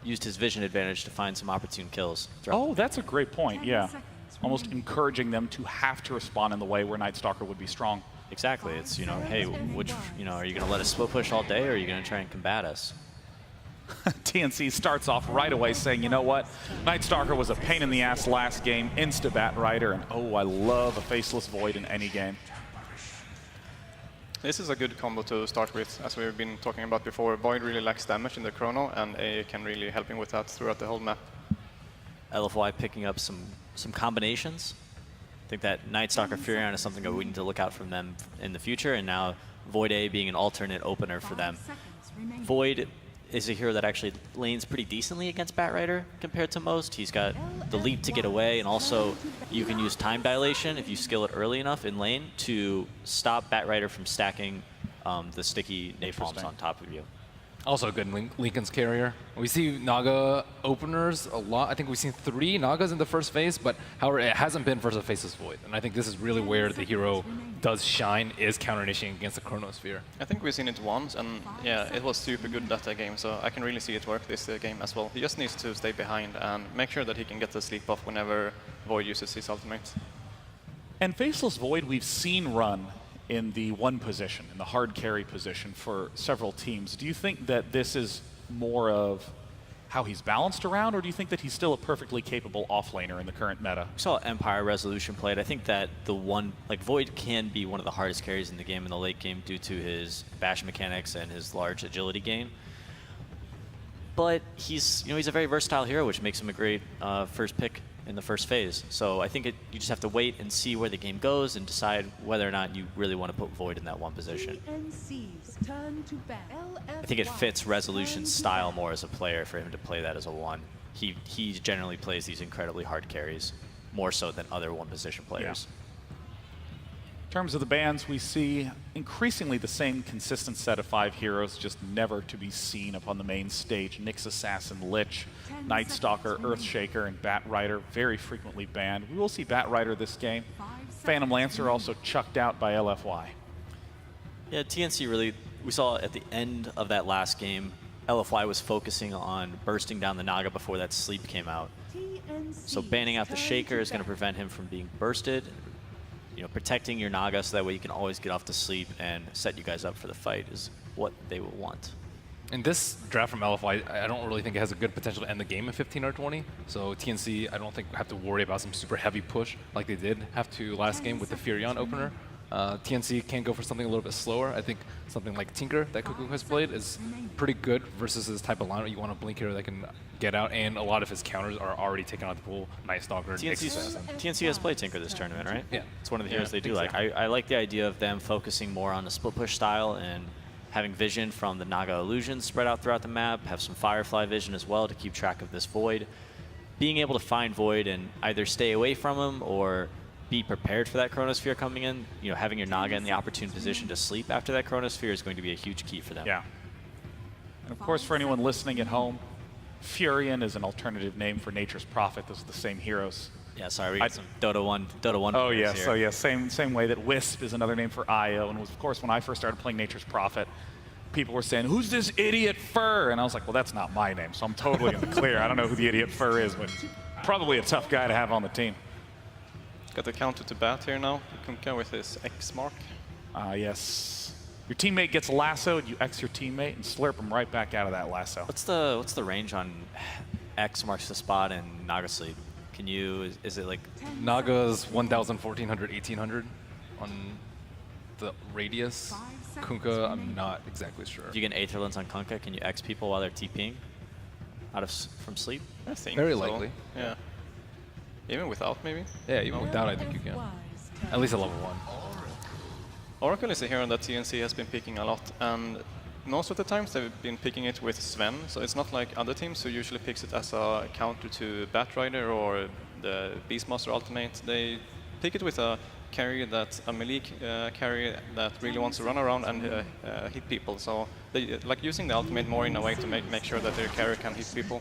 used his vision advantage to find some opportune kills. Oh, that's a great point, yeah. Almost encouraging them to have to respond in the way where Night Stalker would be strong. Exactly. It's, you know, hey, which, you know, are you going to let us split push all day, or are you going to try and combat us? TNC starts off right away saying, you know what, Night Stalker was a pain in the ass last game, insta-Bat Rider, and oh, I love a Faceless Void in any game. This is a good combo to start with, as we've been talking about before. Void really lacks damage in the chrono, and A can really help him with that throughout the whole map. LFY picking up some combinations. I think that Night Stalker Furion is something that we need to look out from them in the future, and now Void A being an alternate opener for them. Void is a hero that actually lanes pretty decently against Bat Rider compared to most. He's got the leap to get away, and also you can use time dilation if you skill it early enough in lane to stop Bat Rider from stacking the sticky napalms on top of you. Also a good Lincoln's carrier. We see Naga openers a lot. I think we've seen 3 Nagas in the first phase, but however, it hasn't been versus Faceless Void. And I think this is really where the hero does shine, is counter-initiating against the Chronosphere. I think we've seen it once, and yeah, it was super good that game, so I can really see it work this game as well. He just needs to stay behind and make sure that he can get the sleep off whenever Void uses his ultimate. And Faceless Void we've seen run in the 1 position, in the hard carry position for several teams. Do you think that this is more of how he's balanced around, or do you think that he's still a perfectly capable offlaner in the current meta? We saw Empire Resolution played. I think that Void can be one of the hardest carries in the game in the late game due to his bash mechanics and his large agility gain. But he's a very versatile hero, which makes him a great first pick in the first phase. So I think you just have to wait and see where the game goes and decide whether or not you really want to put Void in that 1 position. I think it fits Resolution's style more as a player for him to play that as a 1. He generally plays these incredibly hard carries, more so than other 1 position players. Yeah. In terms of the bans, we see increasingly the same consistent set of 5 heroes, just never to be seen upon the main stage. Nyx Assassin, Lich, Night Stalker, Earthshaker, and Bat Rider very frequently banned. We will see Bat Rider this game. Phantom Lancer also chucked out by LFY. Yeah, TNC really, we saw at the end of that last game, LFY was focusing on bursting down the Naga before that sleep came out. So banning out the Shaker is going to prevent him from being bursted. You know, protecting your Naga so that way you can always get off to sleep and set you guys up for the fight is what they will want. And this draft from LFY, I don't really think it has a good potential to end the game in 15 or 20. So TNC, I don't think have to worry about some super heavy push like they did have to last game with the Furion opener. TNC can go for something a little bit slower. I think something like Tinker that Cuckoo has played is pretty good versus this type of lineup. You want a Blink hero that can get out, and a lot of his counters are already taken out the pool. Night Stalker, TNC has played Tinker this tournament, right? Yeah. It's one of the heroes they do like. I like the idea of them focusing more on the split push style and having vision from the Naga illusions spread out throughout the map, have some Firefly vision as well to keep track of this Void. Being able to find Void and either stay away from him or be prepared for that Chronosphere coming in, you know, having your Naga in the opportune position to sleep after that Chronosphere is going to be a huge key for them. Yeah. And of course, for anyone listening at home, Furion is an alternative name for Nature's Prophet. Those are the same heroes. Yeah, sorry, we got some Dota 1 Oh yeah, here. so yeah, same way that Wisp is another name for Io, and of course when I first started playing Nature's Prophet, people were saying, "Who's this idiot Fur?" And I was like, "Well, that's not my name, so I'm totally in the clear. I don't know who the idiot Fur is, but probably a tough guy to have on the team." Got the counter to Bat here now. Kunkka with his X mark. Yes. Your teammate gets lassoed, you X your teammate and slurp him right back out of that lasso. What's the range on X marks the spot and Naga sleep? Can you, is it like? Naga's 1,000, 1,400, 1,800 on the radius. Kunkka, I'm not exactly sure. If you get an Aether Lens on Kunkka, can you X people while they're TPing from sleep? I think Very so. likely. Yeah. Even without, maybe? Yeah, even without, I think you can. At least at level 1. Oracle is a hero that TNC has been picking a lot, and most of the times they've been picking it with Sven, so it's not like other teams who usually picks it as a counter to Bat Rider or the Beastmaster ultimate. They pick it with a carry that's a melee carry that really wants to run around and hit people, so they like using the ultimate more in a way to make sure that their carry can hit people.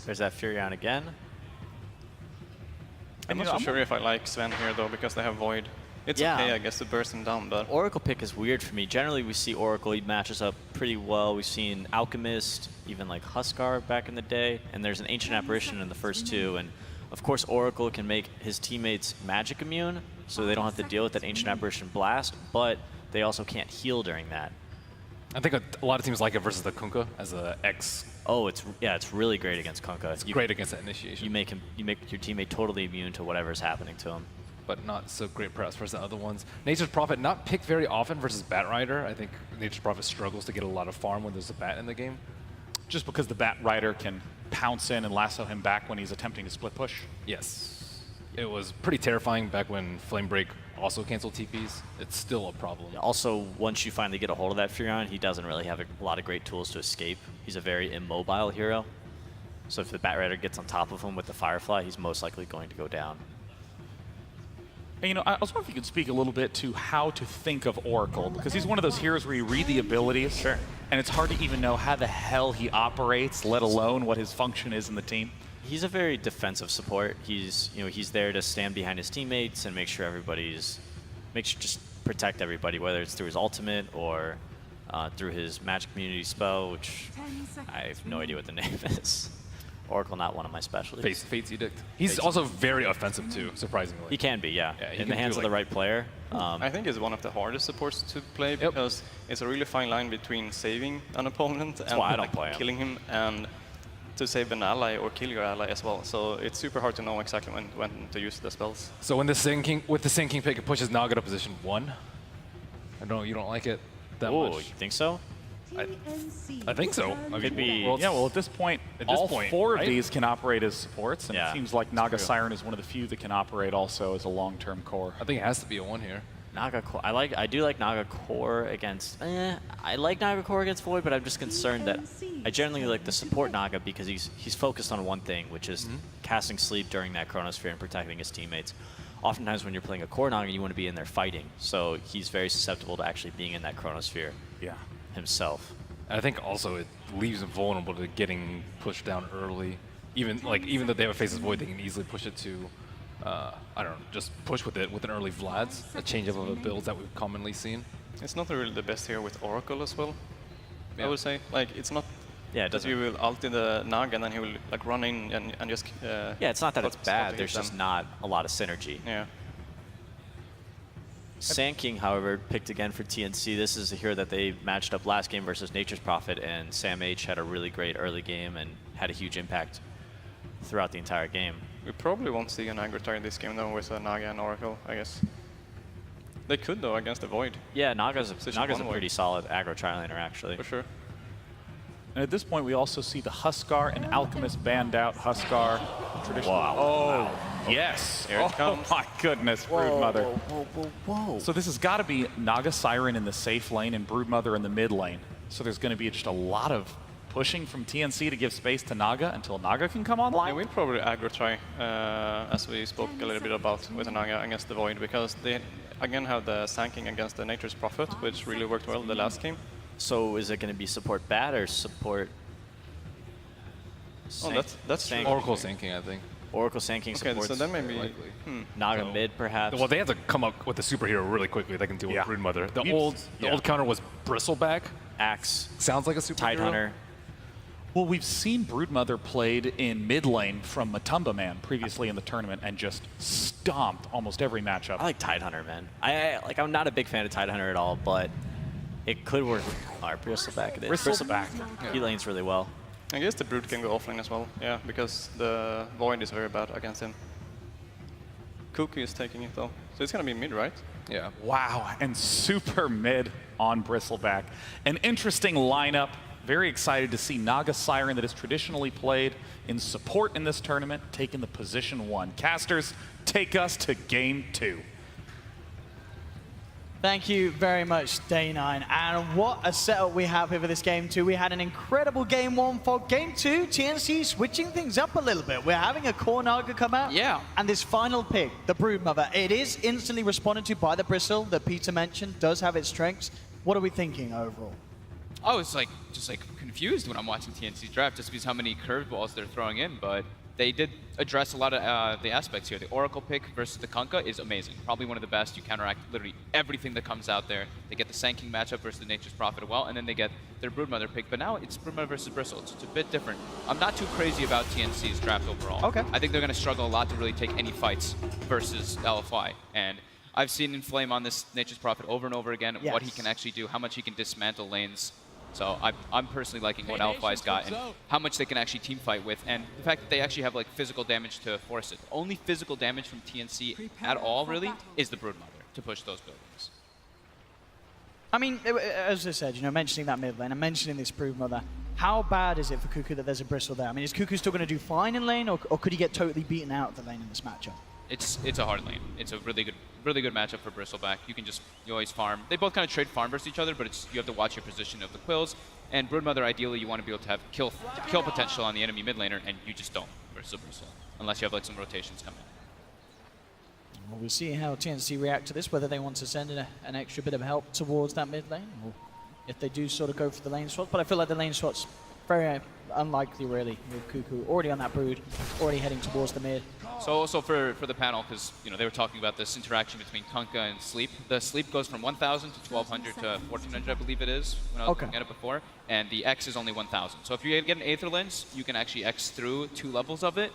There's that Furion again. I'm not so sure if I like Sven here though, because they have Void. It's okay, I guess, to burst him down, but Oracle pick is weird for me. Generally, we see Oracle, he matches up pretty well. We've seen Alchemist, even like Huskar back in the day, and there's an Ancient Apparition in the first two. And of course, Oracle can make his teammates magic immune, so they don't have to deal with that Ancient Apparition blast, but they also can't heal during that. I think a lot of teams like it versus the Kunkka as a X. Oh, it's really great against Kunkka. It's great against that initiation. You make your teammate totally immune to whatever's happening to him. But not so great perhaps versus the other ones. Nature's Prophet not picked very often versus Bat Rider. I think Nature's Prophet struggles to get a lot of farm when there's a Bat in the game. Just because the Bat Rider can pounce in and lasso him back when he's attempting to split push. Yes. It was pretty terrifying back when Flame Break also canceled TPs. It's still a problem. Also, once you finally get a hold of that Furion, he doesn't really have a lot of great tools to escape. He's a very immobile hero. So if the Bat Rider gets on top of him with the Firefly, he's most likely going to go down. And, you know, I was wondering if you could speak a little bit to how to think of Oracle, because he's one of those heroes where you read the abilities, sure, and it's hard to even know how the hell he operates, let alone what his function is in the team. He's a very defensive support. He's there to stand behind his teammates and make sure just protect everybody, whether it's through his ultimate or through his magic community spell, which I have no idea what the name is. Oracle, not one of my specialties. Fate's Edict. He's also very offensive too, surprisingly. He can be, yeah. Yeah, in the hands of the right player. I think it's one of the hardest supports to play because it's a really fine line between saving an opponent and why I don't play killing him, and to save an ally or kill your ally as well. So it's super hard to know exactly when to use the spells. So when the Sand King pick, it pushes Naga to position 1. I know you don't like it that much. You think so? I think so. I mean, Could be. Well, at this point, all four of these can operate as supports, and it seems like Naga Siren is one of the few that can operate also as a long-term core. I think it has to be a 1 here. Naga Core. I do like Naga Core against. I like Naga Core against Void, but I'm just concerned that I generally like the support Naga because he's focused on one thing, which is casting sleep during that Chronosphere and protecting his teammates. Oftentimes, when you're playing a core Naga, you want to be in there fighting, so he's very susceptible to actually being in that Chronosphere. Yeah. Himself. I think also it leaves him vulnerable to getting pushed down early. Even though they have a Faceless Void, they can easily push it to, I don't know, just push with it with an early Vlad's, a change up of a build that we've commonly seen. It's not really the best here with Oracle as well. I would say, like, it's not. Yeah, it that you will ult in the Naga and then he will like run in and just. Yeah, it's not that it's bad. There's just not a lot of synergy. Yeah. Sand King, however, picked again for TNC. This is a hero that they matched up last game versus Nature's Prophet, and Sam H had a really great early game and had a huge impact throughout the entire game. We probably won't see an aggro tire this game though with Naga and Oracle, I guess. They could though against the Void. Yeah, Naga's a pretty solid aggro tri-laner actually. For sure. And at this point, we also see the Huskar and Alchemist banned out. Huskar, traditional. Wow. Oh, yes. Here it comes. Oh my goodness, Broodmother. Whoa. So this has got to be Naga Siren in the safe lane and Broodmother in the mid lane. So there's going to be just a lot of pushing from TNC to give space to Naga until Naga can come online. Yeah, we'll probably aggro try, as we spoke a little bit about with Naga against the Void, because they again have the Sand King against the Nature's Prophet, which really worked well the last game. So is it going to be support Bat or support? That's true. Oracle Sand King, I think. Oracle Sand King Okay, supports so then maybe Naga mid perhaps. Well, they have to come up with a superhero really quickly that can deal with Broodmother. The old counter was Bristleback. Axe. Sounds like a superhero. Tidehunter. Well, we've seen Broodmother played in mid lane from Matumba Man previously in the tournament and just stomped almost every matchup. I like Tidehunter, man. I'm not a big fan of Tidehunter at all, but it could work. All right, Bristleback it is. Bristleback. He lanes really well. I guess the Brood can go offlane as well, yeah, because the Void is very bad against him. Cookie is taking it though, so it's gonna be mid, right? Yeah. Wow, and super mid on Bristleback. An interesting lineup. Very excited to see Naga Siren that is traditionally played in support in this tournament, taking the position 1. Casters, take us to game 2. Thank you very much, Day9. And what a setup we have here for this game 2. We had an incredible game 1 for game 2. TNC switching things up a little bit. We're having a core Naga come out. Yeah. And this final pick, the Broodmother, it is instantly responded to by the Bristle that Peter mentioned, does have its strengths. What are we thinking overall? I was just confused when I'm watching TNC draft just because how many curveballs they're throwing in, but they did address a lot of the aspects here. The Oracle pick versus the Kunkka is amazing. Probably one of the best. You counteract literally everything that comes out there. They get the Sanking matchup versus the Nature's Prophet as well, and then they get their Broodmother pick. But now it's Broodmother versus Bristle. It's a bit different. I'm not too crazy about TNC's draft overall. Okay. I think they're going to struggle a lot to really take any fights versus LFY. And I've seen Inflame on this Nature's Prophet over and over again, what he can actually do, how much he can dismantle lanes. So I'm personally liking what LFY's got and how much they can actually team fight with, and the fact that they actually have like physical damage to force it. Only physical damage from TNC at all, really, is the Broodmother to push those buildings. I mean, as I said, you know, mentioning that mid lane and mentioning this Broodmother, how bad is it for Cuckoo that there's a Bristle there? I mean, is Cuckoo still going to do fine in lane, or could he get totally beaten out of the lane in this matchup? It's a hard lane. It's a really good matchup for Bristleback. You always farm. They both kind of trade farm versus each other, but you have to watch your position of the quills. And Broodmother, ideally, you want to be able to have kill potential on the enemy mid laner, and you just don't versus a Bristle, unless you have like some rotations coming. Well, we'll see how TNC react to this, whether they want to send in an extra bit of help towards that mid lane, or if they do sort of go for the lane swap. But I feel like the lane swap's very unlikely, really, with Cuckoo already on that Brood, already heading towards the mid. So also for the panel, because they were talking about this interaction between Kunkka and Sleep. The Sleep goes from 1,000 to 1,200 to 1,400, I believe it is, when I was looking at it before. And the X is only 1,000. So if you get an Aether Lens, you can actually X through 2 levels of it.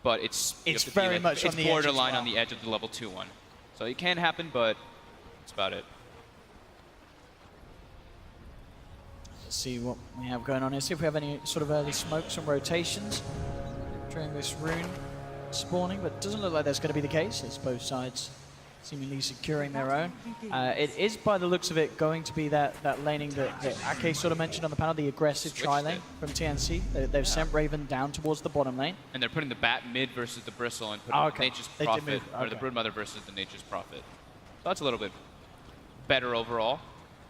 But it's very much on the edge as borderline well. on the edge of the level 2 one. So it can happen, but that's about it. Let's see what we have going on here. See if we have any sort of early smokes and rotations during this rune spawning, but it doesn't look like that's going to be the case. It's both sides seemingly securing their own. It is, by the looks of it, going to be that laning that Ake sort of mentioned on the panel, the aggressive tri-lane from TNC. They've sent Raven down towards the bottom lane. And they're putting the Bat mid versus the Bristle and putting Nature's Prophet, or the Broodmother versus the Nature's Prophet. So that's a little bit better overall.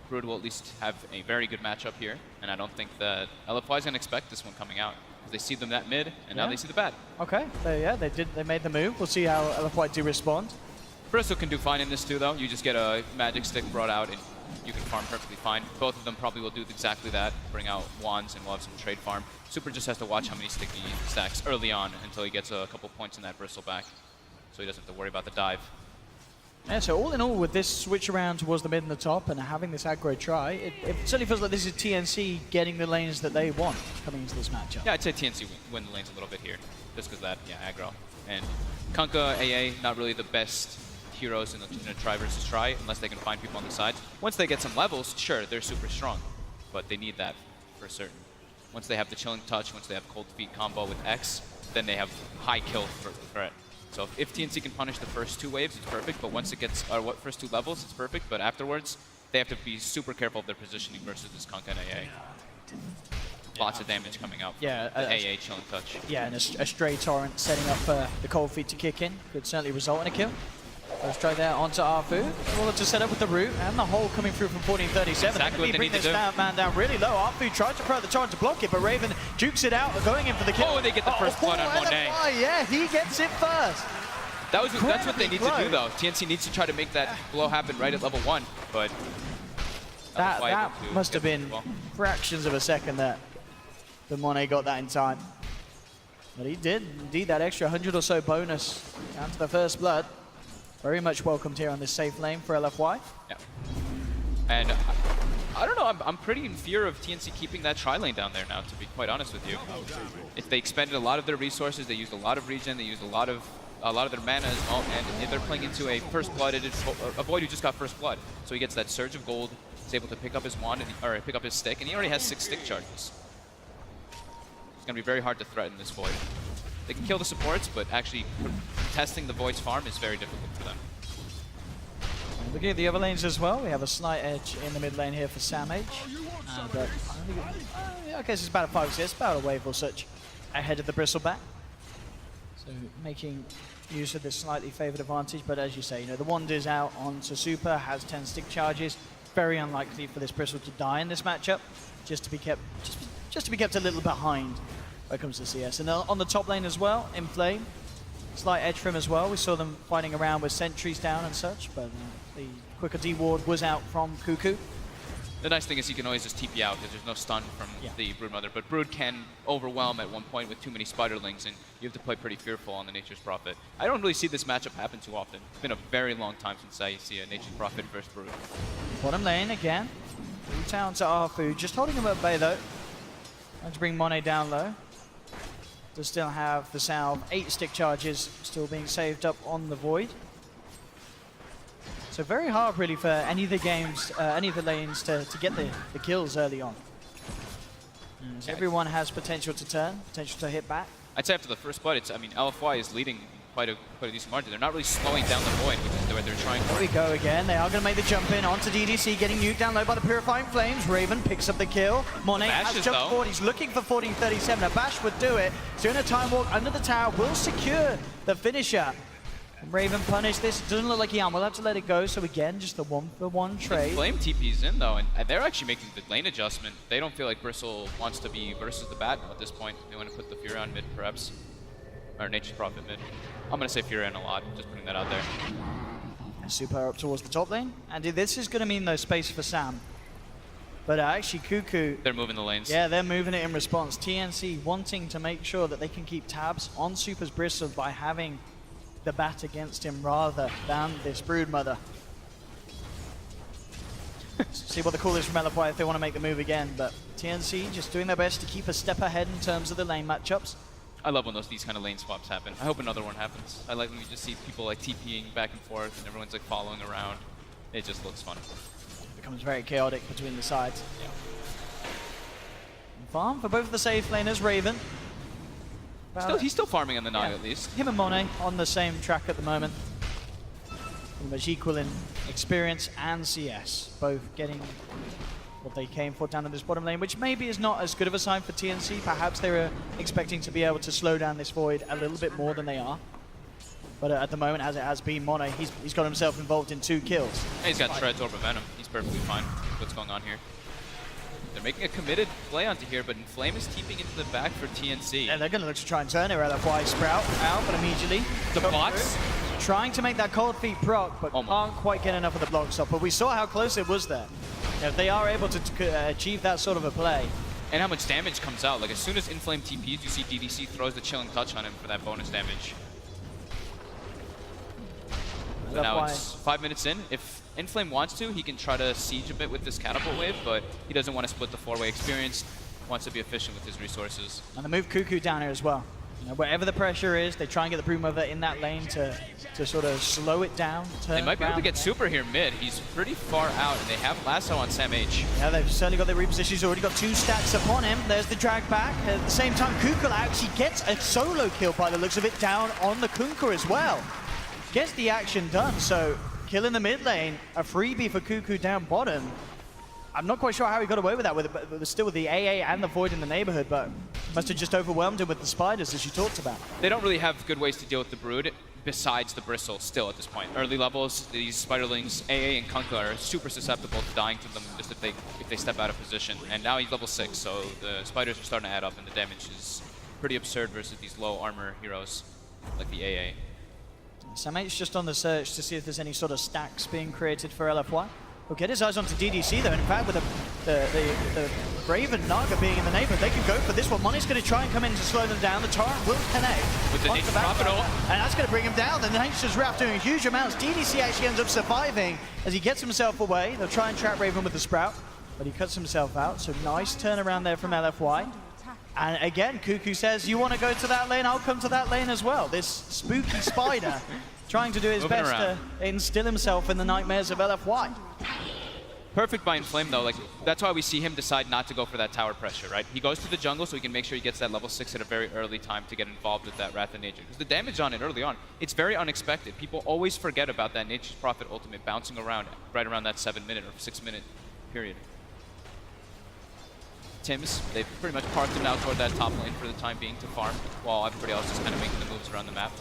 Brood will at least have a very good matchup here, and I don't think that LFY is going to expect this one coming out. They see them that mid, and now they see the Bat. Okay, they made the move. We'll see how LFY do respond. Bristle can do fine in this too, though. You just get a magic stick brought out, and you can farm perfectly fine. Both of them probably will do exactly that, bring out wands, and we'll have some trade farm. Super just has to watch how many sticky stacks early on until he gets a couple points in that Bristle back, so he doesn't have to worry about the dive. Yeah, so all in all, with this switch around towards the mid and the top and having this aggro try, it certainly feels like this is TNC getting the lanes that they want coming into this matchup. Yeah, I'd say TNC win the lanes a little bit here, just because that, aggro. And Kunkka, AA, not really the best heroes in a try versus try, unless they can find people on the sides. Once they get some levels, sure, they're super strong, but they need that for certain. Once they have the Chilling Touch, once they have Cold Feet combo with X, then they have high kill threat. So if TNC can punish the first 2 waves, it's perfect, but once it gets, first 2 levels, it's perfect, but afterwards, they have to be super careful of their positioning versus this Kunkka and AA. Lots of damage coming out from the AA Chilling Touch. Yeah, and a stray torrent setting up for the Cold Feet to kick in could certainly result in a kill. Let's try there onto Arfu. Well, to set up with the root and the hole coming through from 1437. Exactly what they bring need to this do. man down really low. Arfu tried to throw the torrent to block it, but Raven jukes it out, going in for the kill. Oh, they get the first blood on Monet. Yeah, he gets it first. That's what they need to do, though. TNC needs to try to make that blow happen right at level 1, but that must have been fractions of a second that Monet got that in time. But he did, indeed, that extra 100 or so bonus down to the first blood. Very much welcomed here on this safe lane for LFY. Yeah. And I don't know, I'm pretty in fear of TNC keeping that tri-lane down there now, to be quite honest with you. If they expended a lot of their resources, they used a lot of regen, they used a lot of their mana as well, and they're playing into a first blood, a Void who just got first blood. So he gets that surge of gold, he's able to pick up his wand, or pick up his stick, and he already has 6 stick charges. It's going to be very hard to threaten this Void. They can kill the supports, but actually testing the Void's farm is very difficult for them. Looking at the other lanes as well, we have a slight edge in the mid lane here for Samage. But I guess it's about a 5-6, it's about a wave or such ahead of the Bristleback. So making use of this slightly favoured advantage, but as you say, the wand is out onto Super, has 10 stick charges. Very unlikely for this Bristle to die in this matchup, just to be kept a little behind when it comes to CS. And on the top lane as well, Inflame, slight edge for him as well. We saw them fighting around with sentries down and such, but the quicker D ward was out from Cuckoo. The nice thing is he can always just TP out because there's no stun from the Broodmother, but Brood can overwhelm at one point with too many Spiderlings, and you have to play pretty fearful on the Nature's Prophet. I don't really see this matchup happen too often. It's been a very long time since I see a Nature's Prophet versus Brood. Bottom lane again. 3 towns to Arfu, just holding him at bay though. Trying to bring Monet down low. Does still have the salve. 8 stick charges still being saved up on the Void. So very hard really for any of the games, any of the lanes to get the kills early on. So everyone has potential to turn, potential to hit back. I'd say after the first blood, I mean, LFY is leading quite a decent margin. They're not really slowing down the Void, which is what they're trying for. Here we go again. They are going to make the jump in onto DDC, getting nuked down low by the Purifying Flames. Raven picks up the kill. Monet has jumped forward. He's looking for 1437. A Bash would do it. Doing a time walk under the tower will secure the finisher. Raven punished this. It doesn't look like he will have to let it go. So again, just the 1-for-1 trade. Flame TP's in though, and they're actually making the lane adjustment. They don't feel like Bristle wants to be versus the bat at this point. They want to put the Furion mid, perhaps, or Nature's Prophet mid. I'm gonna say Furion a lot. Just putting that out there. Super up towards the top lane, and this is gonna mean no space for Sam. But actually, Cuckoo. They're moving the lanes. Yeah, they're moving it in response. TNC wanting to make sure that they can keep tabs on Super's Bristle by having the bat against him rather than this Broodmother. See what the call is from LFY if they want to make the move again, but TNC just doing their best to keep a step ahead in terms of the lane matchups. I love when these kind of lane swaps happen. I hope another one happens. I like when you just see people like TPing back and forth and everyone's like following around. It just looks fun. It becomes very chaotic between the sides. Yeah. And farm for both the safe laners, Raven. He's still farming on the Nog at least. Him and Monet on the same track at the moment. Pretty much equal in experience and CS. Both getting what they came for down in this bottom lane, which maybe is not as good of a sign for TNC. Perhaps they were expecting to be able to slow down this Void a little bit more than they are. But at the moment, as it has been, Monet, he's got himself involved in 2 kills. And he's got Shred's Orb of Venom. He's perfectly fine with what's going on here. They're making a committed play onto here, but Inflame is keeping into the back for TNC. And they're going to look to try and turn it. LFY Sprout out, but immediately the bots trying to make that cold feet proc, but can't quite get enough of the block stop. But we saw how close it was there. If they are able to achieve that sort of a play. And how much damage comes out. Like as soon as Inflame TPs, you see DDC throws the Chilling Touch on him for that bonus damage. But now it's 5 minutes in. If Inflame wants to, he can try to siege a bit with this Catapult Wave, but he doesn't want to split the 4-way experience. Wants to be efficient with his resources. And they move Cuckoo down here as well. You know, wherever the pressure is, they try and get the Broodmother in that lane to sort of slow it down. They might be able to get Super here mid. He's pretty far out, and they have Lasso on Sam H. Yeah, they've certainly got their reposition. He's already got 2 stacks upon him. There's the drag back. At the same time, Cuckoo actually gets a solo kill by the looks of it down on the Kunkka as well. Gets the action done, so kill in the mid lane, a freebie for Cuckoo down bottom. I'm not quite sure how he got away with that, with it, but still with the AA and the Void in the neighborhood, but must have just overwhelmed him with the spiders, as you talked about. They don't really have good ways to deal with the Brood besides the Bristle still at this point. Early levels, these Spiderlings, AA and Kunkka are super susceptible to dying to them just if they step out of position. And now he's level 6, so the spiders are starting to add up, and the damage is pretty absurd versus these low armor heroes like the AA. Sam H just on the search to see if there's any sort of stacks being created for LFY. He'll get his eyes onto DDC though. In fact, with the Raven Naga being in the neighborhood, they could go for this one. Money's going to try and come in to slow them down. The Torrent will connect. With the Nature's Prophet ult. And that's going to bring him down. The Nature's Wrath doing huge amounts. DDC actually ends up surviving as he gets himself away. They'll try and trap Raven with the Sprout, but he cuts himself out. So nice turnaround there from LFY. And again, Cuckoo says, you want to go to that lane, I'll come to that lane as well. This spooky spider trying to do his best to instill himself in the nightmares of LFY. Perfect by Inflame though, like that's why we see him decide not to go for that tower pressure, right? He goes to the jungle so he can make sure he gets that level 6 at a very early time to get involved with that Wrath of Nature. Because the damage on it early on, it's very unexpected. People always forget about that Nature's Prophet ultimate bouncing around right around that 7-minute or 6-minute period. Tims, they've pretty much parked him now toward that top lane for the time being to farm, while everybody else is kind of making the moves around the map.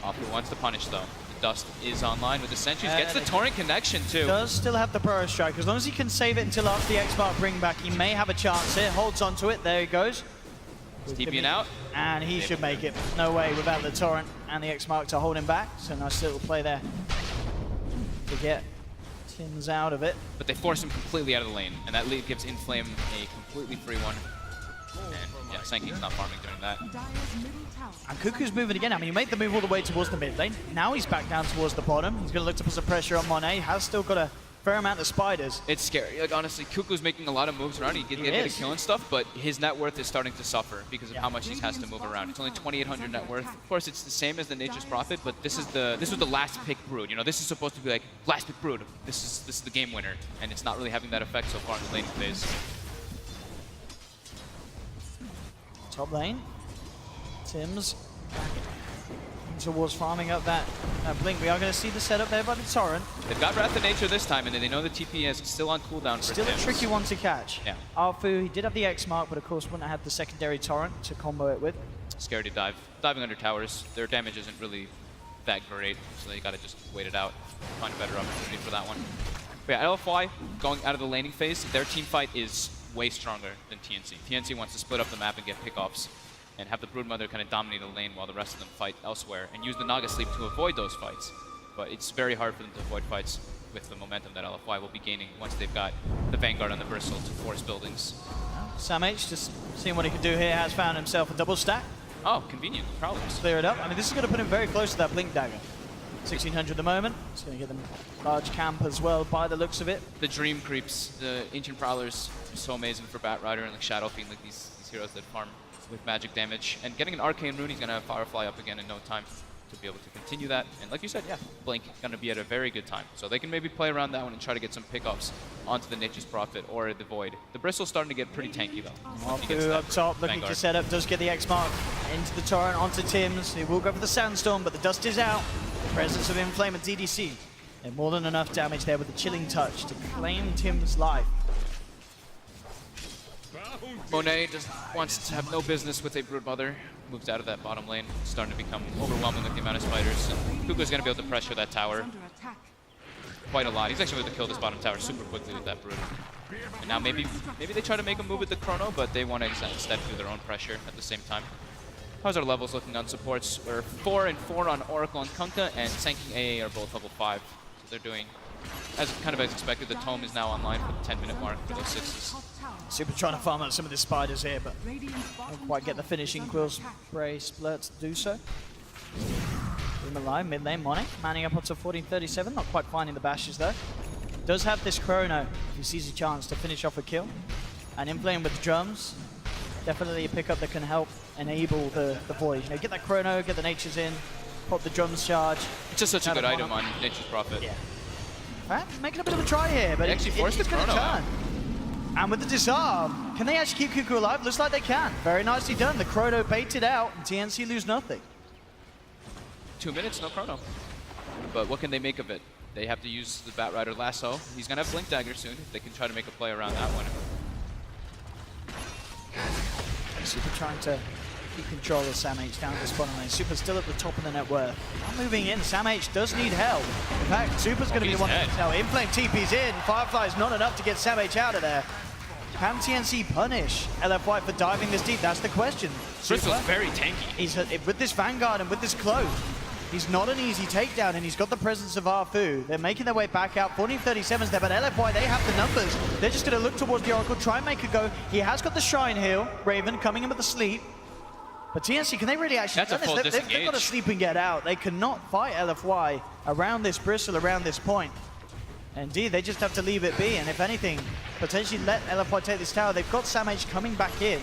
Apu wants to punish though. The Dust is online with the sentries, gets the Torrent connection too. Does still have the Burrow Strike. As long as he can save it until after the X-Mark bring back, he may have a chance here. Holds onto it, there he goes. He's TPing out. And he should make it. No way without the Torrent and the X-Mark to hold him back. So nice little play there to get Tim's out of it. But they force him completely out of the lane, and that lead gives Inflame a completely free one. And yeah, Sankey's not farming during that. And Cuckoo's moving again. I mean, he made the move all the way towards the mid lane. Now he's back down towards the bottom. He's going to look to put some pressure on Monet. Has still got a fair amount of spiders. It's scary. Like, honestly, Cuckoo's making a lot of moves around. He can get a kill and stuff, but his net worth is starting to suffer because of how much he has to move around. It's only 2,800 net worth. Of course, it's the same as the Nature's Prophet, but this was the last pick Brood. You know, this is supposed to be like last pick Brood. This is the game winner, and it's not really having that effect so far in the laning phase. Top lane. Tim's back towards farming up that blink. We are going to see the setup there by the Torrent. They've got Wrath of Nature this time, and they know the TP is still on cooldown for Still Tim's. a tricky one to catch. Yeah. Arfu, he did have the X mark, but of course wouldn't have had the secondary Torrent to combo it with. Scary to dive. Diving under towers, their damage isn't really that great, so they got to just wait it out. Find a better opportunity for that one. But yeah, LFY, going out of the laning phase, their team fight is way stronger than TNC. TNC wants to split up the map and get pickoffs and have the Broodmother kind of dominate the lane while the rest of them fight elsewhere and use the Naga Sleep to avoid those fights. But it's very hard for them to avoid fights with the momentum that LFY will be gaining once they've got the Vanguard on the Bristle to force buildings. Sam H just seeing what he can do here, has found himself a double stack. Oh, convenient. Problems. Clear it up. I mean, this is going to put him very close to that Blink Dagger. 1600 at the moment. It's going to get them large camp as well by the looks of it. The Dream Creeps, the Ancient Prowlers, are so amazing for Batrider and like Shadow Fiend, like these heroes that farm with magic damage. And getting an Arcane Rune, he's going to have Firefly up again in no time to be able to continue that. And like you said, yeah, Blink going to be at a very good time. So they can maybe play around that one and try to get some pickoffs onto the Nature's Prophet or the Void. The Bristle's starting to get pretty tanky though. Arfu up top, looking to set up, does get the X mark into the Torrent, onto Tim's. He will go for the Sandstorm, but the dust is out. Presence of Inflame and DDC. And more than enough damage there with the Chilling Touch to claim Tim's life. Monet just wants to have no business with a Broodmother. Moves out of that bottom lane. It's starting to become overwhelming with the amount of spiders. And Kuko's going to be able to pressure that tower quite a lot. He's actually going to kill this bottom tower super quickly with that Brood. And now maybe they try to make a move with the Chrono, but they want to instead do their own pressure at the same time. How's our levels looking on supports? We're 4 and 4 on Oracle and Kunkka, and Sankey AA are both level 5. So they're doing as expected. The Tome is now online for the 10-minute mark for those 6s. Super trying to farm out some of the spiders here, but don't quite get the finishing Quill Spray Splurt to do so. Room alive, mid lane, Monet, manning up onto 1437, not quite finding the bashes though. Does have this Chrono, if he sees a chance to finish off a kill. And Inflame with the drums, definitely a pickup that can help enable the Void. You know, get that Chrono, get the Natures in, pop the drums charge. It's just such a good item on Nature's Prophet. Yeah. Right, making a bit of a try here, but they actually forced the Chrono out. And with the disarm, can they actually keep Cuckoo alive? Looks like they can. Very nicely done. The Chrono baited out, and TNC lose nothing. 2 minutes, no Chrono. But what can they make of it? They have to use the Batrider Lasso. He's going to have Blink Dagger soon. They can try to make a play around that one. Super trying to keep control of Sam H down at this bottom lane. Super's still at the top of the net worth. Not moving in. Sam H does need help. In fact, Super's going to be the one to tell. Inflame TP's in. Firefly's not enough to get Sam H out of there. Can TNC punish LFY for diving this deep? That's the question. Bristle's very tanky. He's with this Vanguard and with this Cloak. He's not an easy takedown, and he's got the presence of Arfu. They're making their way back out. 1437's there, but LFY, they have the numbers. They're just going to look towards the Oracle, try and make a go. He has got the Shrine Heal. Raven coming in with the sleep. But TNC, can they really actually That's a full disengage. They've got to sleep and get out. They cannot fight LFY around this bristle, around this point. Indeed, they just have to leave it be, and if anything, potentially let LFY take this tower. They've got Sam H coming back in.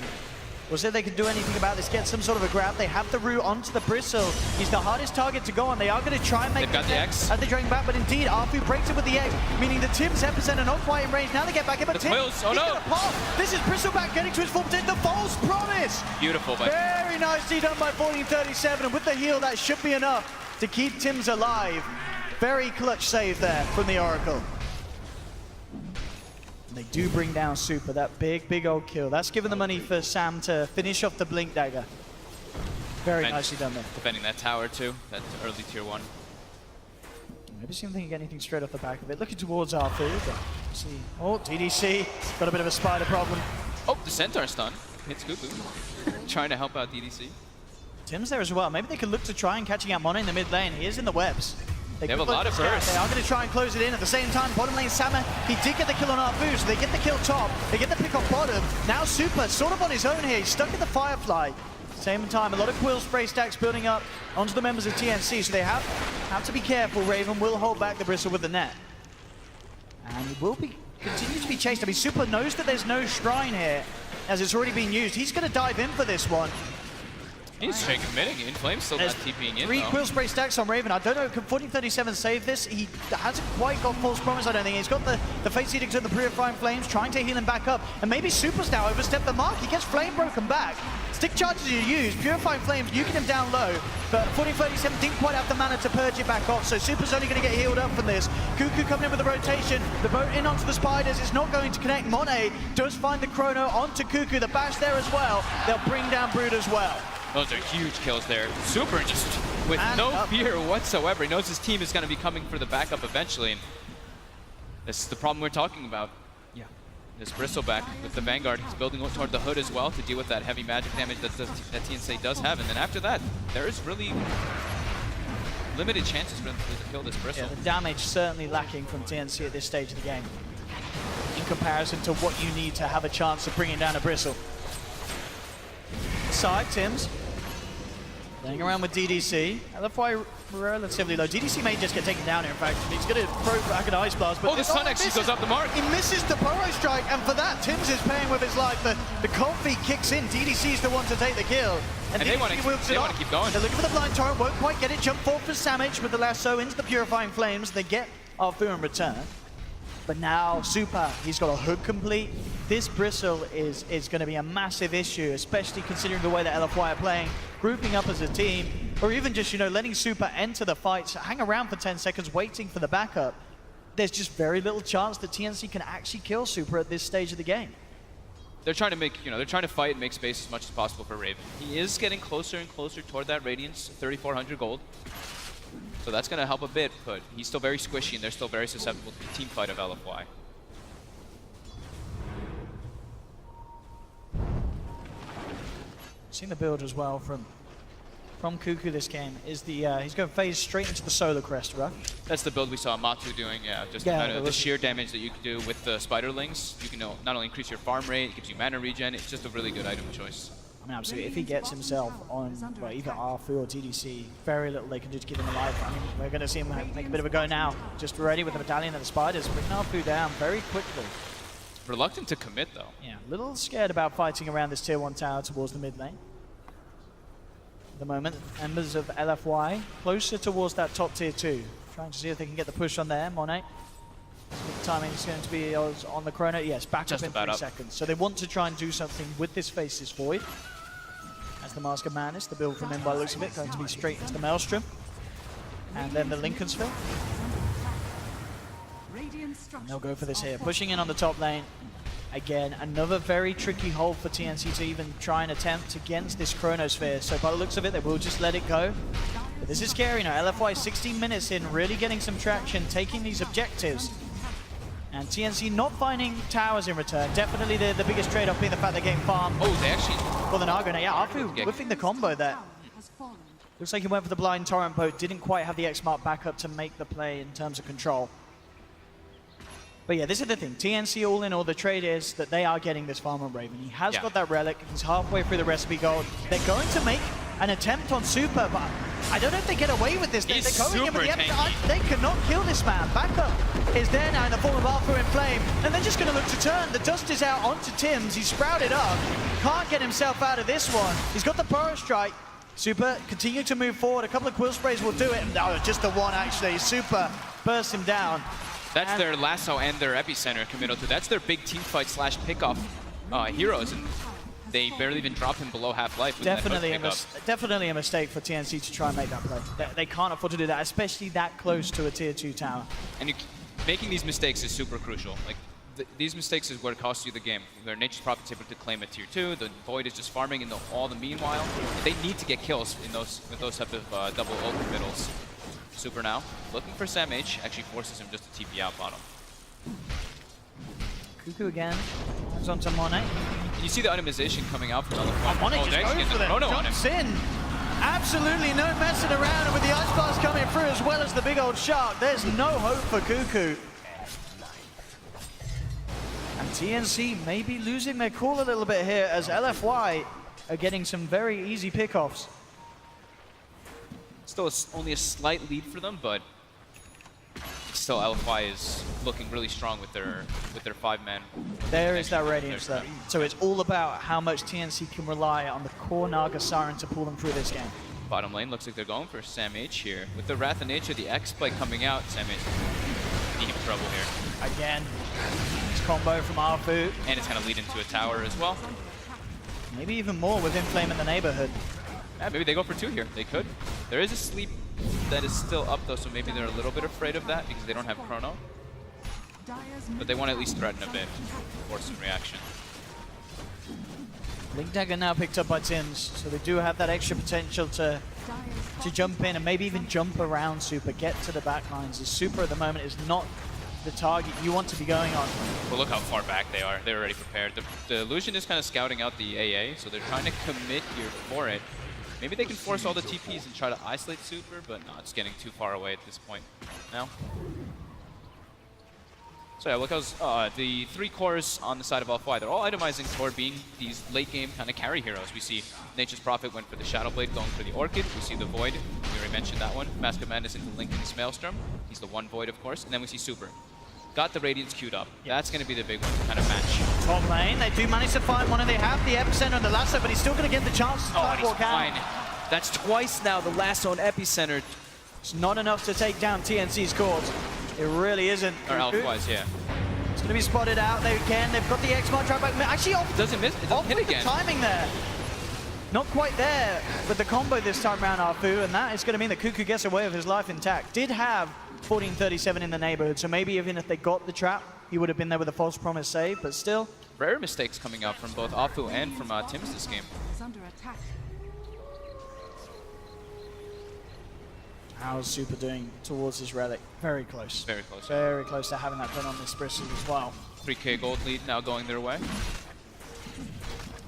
We'll see if they can do anything about this, get some sort of a grab. They have the root onto the bristle. He's the hardest target to go on. They are going to try and make They've got the X. as they drag back, but indeed, Arfu breaks it with the X, meaning the Tim's 10% are not quite in range. Now they get back in, but Tim, Quills. Oh, he's no. going to pop. This is Bristleback getting to his full potential. The false promise. Beautiful, but Very nicely done by 1437, and with the heal, that should be enough to keep Tim's alive. Very clutch save there from the Oracle. They do bring down Super, that big old kill. That's given the money for Sam to finish off the Blink Dagger. Very nicely done there. Defending that tower too, that early tier 1. Maybe see if they can get anything straight off the back of it. Looking towards Arfu, but see. Oh, DDC, got a bit of a spider problem. Oh, the Centaur stun. Hits Cuckoo. Trying to help out DDC. Tim's there as well. Maybe they could look to try and catching out Mono in the mid lane. He is in the webs. They have a lot of bursts. They are going to try and close it in. At the same time, bottom lane Sama, he did get the kill on Arfu, so they get the kill top. They get the pick off bottom. Now Super sort of on his own here. He's stuck in the Firefly. Same time, a lot of Quill spray stacks building up onto the members of TNC, so they have to be careful. Raven will hold back the Bristle with the net. And he will continue to be chased. I mean, Super knows that there's no Shrine here, as it's already been used. He's going to dive in for this one. He's straight committing. Inflame's still not TPing in, 3 though. Quill spray stacks on Raven. I don't know, can 1437 save this? He hasn't quite got false promise, I don't think. He's got the Fate Edict and the Purifying Flames, trying to heal him back up. And maybe Super's now overstepped the mark. He gets Flame broken back. Stick charges are used, Purifying Flames, nuking him down low. But 1437 didn't quite have the mana to purge it back off, so Super's only going to get healed up from this. Cuckoo coming in with the rotation. The boat in onto the Spiders. It's not going to connect. Monet does find the Chrono onto Cuckoo. The bash there as well. They'll bring down Brood as well. Those are huge kills there. Super just with no fear whatsoever. He knows his team is going to be coming for the backup eventually. And this is the problem we're talking about. Yeah. This Bristleback with the Vanguard. He's building toward the hood as well to deal with that heavy magic damage that TNC does have. And then after that, there is really limited chances for him to kill this Bristle. Yeah, the damage certainly lacking from TNC at this stage of the game in comparison to what you need to have a chance of bringing down a Bristle. Side, Tims. Playing around with DDC. LFY relatively low. DDC may just get taken down here, in fact. He's going to throw back an Ice Blast, but the Sun actually goes up the mark. He misses the Burrow Strike, and for that, Tims is paying with his life. The cold feet kicks in. DDC's the one to take the kill. And they want to keep going. They're looking for the blind torrent, won't quite get it. Jump forward for Samich with the lasso into the Purifying Flames. They get Arfu in return. But now, Super, he's got a hood complete. This Bristle is going to be a massive issue, especially considering the way that LFY are playing, grouping up as a team, or even just, you know, letting Super enter the fights, hang around for 10 seconds, waiting for the backup. There's just very little chance that TNC can actually kill Super at this stage of the game. They're trying to make, they're trying to fight and make space as much as possible for Raven. He is getting closer and closer toward that Radiance, 3,400 gold. So that's going to help a bit, but he's still very squishy and they're still very susceptible to the team fight of LFY. Seen the build as well from Cuckoo this game is the he's going phase straight into the Solar Crest, right? That's the build we saw Matu doing, the sheer damage that you can do with the Spiderlings. You can not only increase your farm rate, it gives you mana regen, it's just a really good item choice. I mean, absolutely. If he gets himself on either Arfu or TDC, very little they can do to keep him alive. I mean, we're going to see him make a bit of a go now. Just ready with the Medallion and the Spiders, bringing Arfu down very quickly. Reluctant to commit, though. Yeah, a little scared about fighting around this tier 1 tower towards the mid lane. At the moment, members of LFY closer towards that top tier 2. Trying to see if they can get the push on there. Monet. The timing is going to be on the Chrono. Yes, back up in 3 seconds. So they want to try and do something with this Faceless Void. As the Mask of Madness, the build from him by the looks of it, going to be straight into the Maelstrom. And then the Lincoln Sphere. And they'll go for this here. Pushing in on the top lane. Again, another very tricky hold for TNC to even try and attempt against this Chronosphere. So by the looks of it, they will just let it go. But this is scary now. LFY 16 minutes in, really getting some traction, taking these objectives. And TNC not finding towers in return. Definitely the biggest trade-off being the fact they're getting farmed. Oh, they actually... For the Nago now. Yeah, Arfu whiffing the combo there. Looks like he went for the blind torrent boat. Didn't quite have the X-Mark backup to make the play in terms of control. But yeah, this is the thing. TNC all in all, the trade is that they are getting this farm on Raven. He has got that relic. He's halfway through the recipe gold. They're going to make an attempt on Super, but I don't know if they get away with this. They're going in with the they cannot kill this man. Backup is there now in the form of Arthur in Flame, and they're just going to look to turn. The dust is out onto Tims. He's sprouted up. Can't get himself out of this one. He's got the Burrow Strike. Super continue to move forward. A couple of Quill Sprays will do it. No, just the one actually. Super bursts him down. That's their lasso and their epicenter committal to. That's their big team fight / pickoff heroes, and they barely even drop him below half-life. Definitely a mistake for TNC to try and make that play. They can't afford to do that, especially that close to a tier 2 tower. And making these mistakes is super crucial. Like these mistakes is what costs you the game. Where Nature's Prophet's able to claim a tier 2, the Void is just farming in all the meanwhile. They need to get kills in with those type of double ult committals. Super now, looking for Sam H, actually forces him just to TP out bottom. Cuckoo again, comes onto Monet. You see the itemization coming out from LFY. Monet just goes for them, jumps in. Absolutely no messing around, and with the Ice Blast coming through as well as the big old shark, there's no hope for Cuckoo. And TNC may be losing their cool a little bit here as LFY are getting some very easy pickoffs. Still only a slight lead for them, but still LFY is looking really strong with their 5-man. There is that Radiance though. So it's all about how much TNC can rely on the core Naga Siren to pull them through this game. Bottom lane looks like they're going for Sam H here. With the Wrath of Nature, the X-Play coming out, Sam H deep trouble here. Again, this combo from Arfu. And it's going to lead into a tower as well. Maybe even more with Inflame in the neighborhood. Yeah, maybe they go for 2 here. They could. There is a sleep that is still up though, so maybe they're a little bit afraid of that because they don't have Chrono. But they want to at least threaten a bit for some reaction. Link Dagger now picked up by Tims, so they do have that extra potential to jump in and maybe even jump around Super, get to the back lines. As Super at the moment is not the target you want to be going on. Well, look how far back they are. They're already prepared. The Illusion is kind of scouting out the AA, so they're trying to commit here for it. Maybe they can force all the TPs and try to isolate Super, but no, it's getting too far away at this point now. So yeah, look how the 3 cores on the side of LFY, they're all itemizing toward being these late game kind of carry heroes. We see Nature's Prophet went for the Shadow Blade, going for the Orchid. We see the Void, we already mentioned that one. Mask of Madness into Linken's Maelstrom. He's the 1 Void, of course. And then we see Super. Got the Radiance queued up. That's going to be the big one to kind of match. Top lane, they do manage to find one and they have the Epicenter on the lasso, but he's still going to get the chance to try walk out. That's twice now the lasso on Epicenter. It's not enough to take down TNC's cores. It really isn't. Or Elf-wise, yeah. It's going to be spotted out. They've got the X-Mark trap back. Actually, Doesn't miss. It doesn't hit again. The timing there. Not quite there with the combo this time around, Arfu, and that is going to mean that Cuckoo gets away with his life intact. Did have 1437 in the neighborhood, so maybe even if they got the trap, he would have been there with a false promise save, but still. Rare mistakes coming out from both Afu and from Tims this game. How's Super doing towards his relic? Very close. Very close. Very close to having that done on this Bristle as well. 3k gold lead now going their way.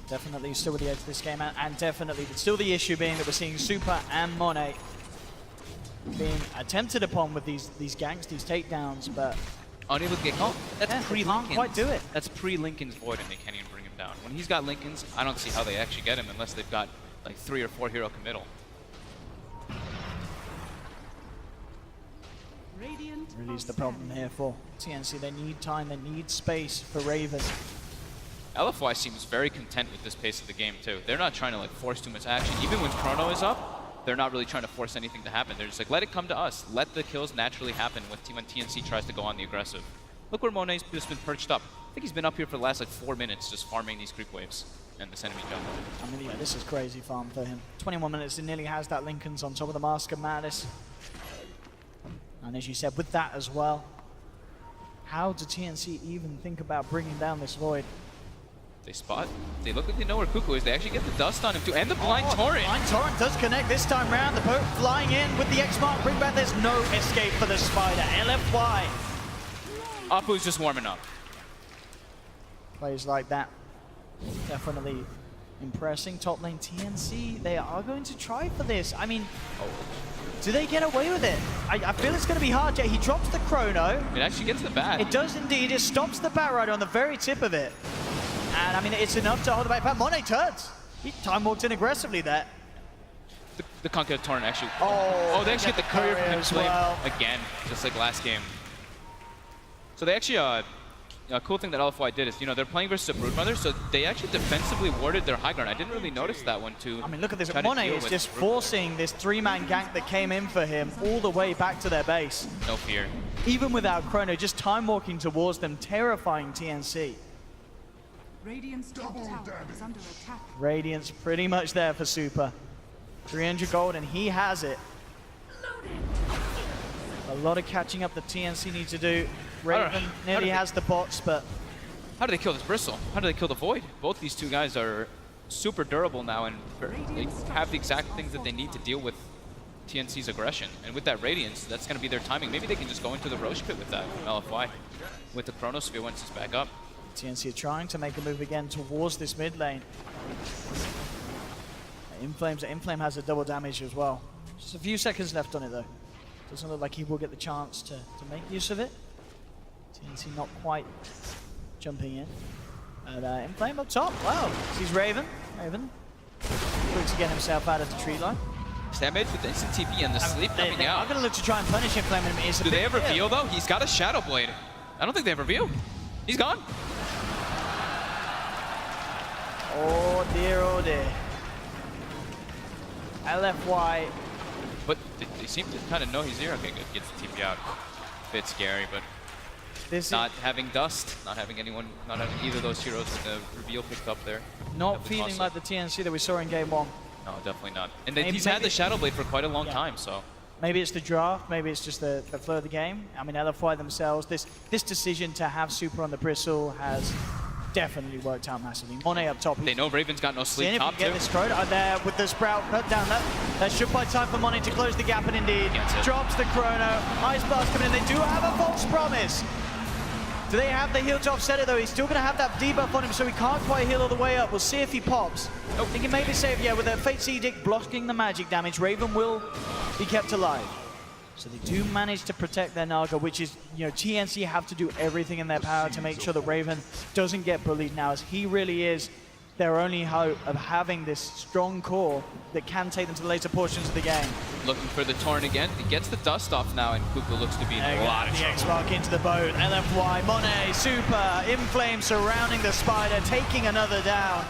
Definitely still with the edge of this game, and definitely still the issue being that we're seeing Super and Monet being attempted upon with these ganks, these takedowns, but unable to get caught. That's pre-Lincoln's. Can't quite do it. That's pre-Lincoln's Void, and they can't even bring him down. When he's got Lincoln's, I don't see how they actually get him unless they've got like 3 or 4 hero committal. Really is the problem here for TNC. They need time, they need space for Raven. LFY seems very content with this pace of the game too. They're not trying to like force too much action. Even when Chrono is up, they're not really trying to force anything to happen. They're just like, let it come to us. Let the kills naturally happen when TNC tries to go on the aggressive. Look where Monet's just been perched up. I think he's been up here for the last like 4 minutes just farming these creep waves and this enemy jungle. I mean, yeah, this is crazy farm for him. 21 minutes, he nearly has that Lincoln's on top of the Mask of Madness. And as you said, with that as well, how do TNC even think about bringing down this Void? They spot. They look like they know where Cuckoo is. They actually get the dust on him too. And the Blind Torrent. Blind Torrent does connect this time round. The poke flying in with the X-Mark bring back. There's no escape for the Spider. LFY. Apu's just warming up. Plays like that. Definitely impressing. Top lane TNC. They are going to try for this. I mean, do they get away with it? I feel it's going to be hard. He drops the Chrono. It actually gets the bat. It does indeed. It stops the Bat Rider on the very tip of it. And I mean, it's enough to hold the back. But Monet turns. He time walked in aggressively there. The Conquer Torrent actually. Oh, they actually get the courier from as Flame well. again, just like last game. So they actually, a cool thing that LFY did is, you know, they're playing versus a Broodmother, so they actually defensively warded their high ground. I didn't really notice that one too. I mean, look at this. Monet is just forcing this 3-man gank that came in for him all the way back to their base. No fear. Even without Chrono, just time walking towards them, terrifying TNC. Radiant's top tower is under attack. Radiance pretty much there for Super. 300 gold and he has it. A lot of catching up that TNC needs to do. Raven nearly has the bots, but... How do they kill this Bristle? How do they kill the Void? Both these two guys are super durable now and they have the exact things that they need to deal with TNC's aggression. And with that Radiance, that's going to be their timing. Maybe they can just go into the Roche Pit with that from LFY. With the Chronosphere once it's back up. TNC are trying to make a move again towards this mid lane. Inflame has a double damage as well. Just a few seconds left on it though. Doesn't look like he will get the chance to make use of it. TNC not quite jumping in. And Inflame up top. Wow, sees Raven. Raven looks to get himself out of the tree line. Samage with the instant TP and the sleep coming They are out. going to look to try and punish Inflame. Do they have reveal though? He's got a Shadow Blade. I don't think they have reveal. He's gone. Oh dear, oh dear. LFY. But they seem to kind of know he's here. Okay, good. Gets the TP out. Bit scary, but This not having Dust, not having either of those heroes with the reveal picked up there. not Definitely feeling toss like it. the TNC that we saw in game 1. No, definitely not. And Maybe- he's had the maybe- Shadow Blade for quite a long Yeah. time, so. Maybe it's the draft, maybe it's just the flow of the game. I mean, LFY themselves, this decision to have Super on the Bristle has definitely worked out massively. Monet up top. They know Raven's got no Seeing sleep if we top can get too. this Crowd there with the Sprout cut down. That should buy time for Monet to close the gap, and indeed Gets it. drops the Chrono. Ice Blast coming in. They do have a false promise. Do they have the heal to offset it though? He's still going to have that debuff on him, so he can't quite heal all the way up. We'll see if he pops. I think he may be safe, yeah, with a Fate's Edict blocking the magic damage. Raven will be kept alive. So they do manage to protect their Naga, which is, you know, TNC have to do everything in their power to make sure that Raven doesn't get bullied now, as he really is their only hope of having this strong core that can take them to the later portions of the game. Looking for the Torrent again. He gets the dust off now, and Kuka looks to be in a lot of The trouble. X-Mark into the boat. LFY, Monet, Super, Inflame surrounding the Spider, taking another down.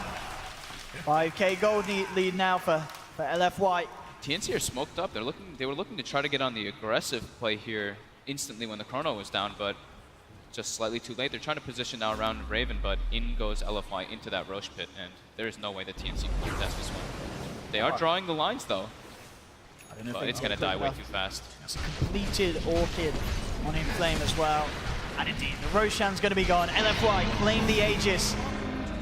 5k gold lead now for LFY. TNC are smoked up. They were looking to try to get on the aggressive play here instantly when the Chrono was down, but just slightly too late. They're trying to position now around Raven, but in goes LFY into that Roche pit, and there is no way that TNC can contest this one. They are drawing the lines though, but it's going to die way too fast. It's a completed Orchid on Inflame as well. And indeed, the Roshan's going to be gone. LFY claim the Aegis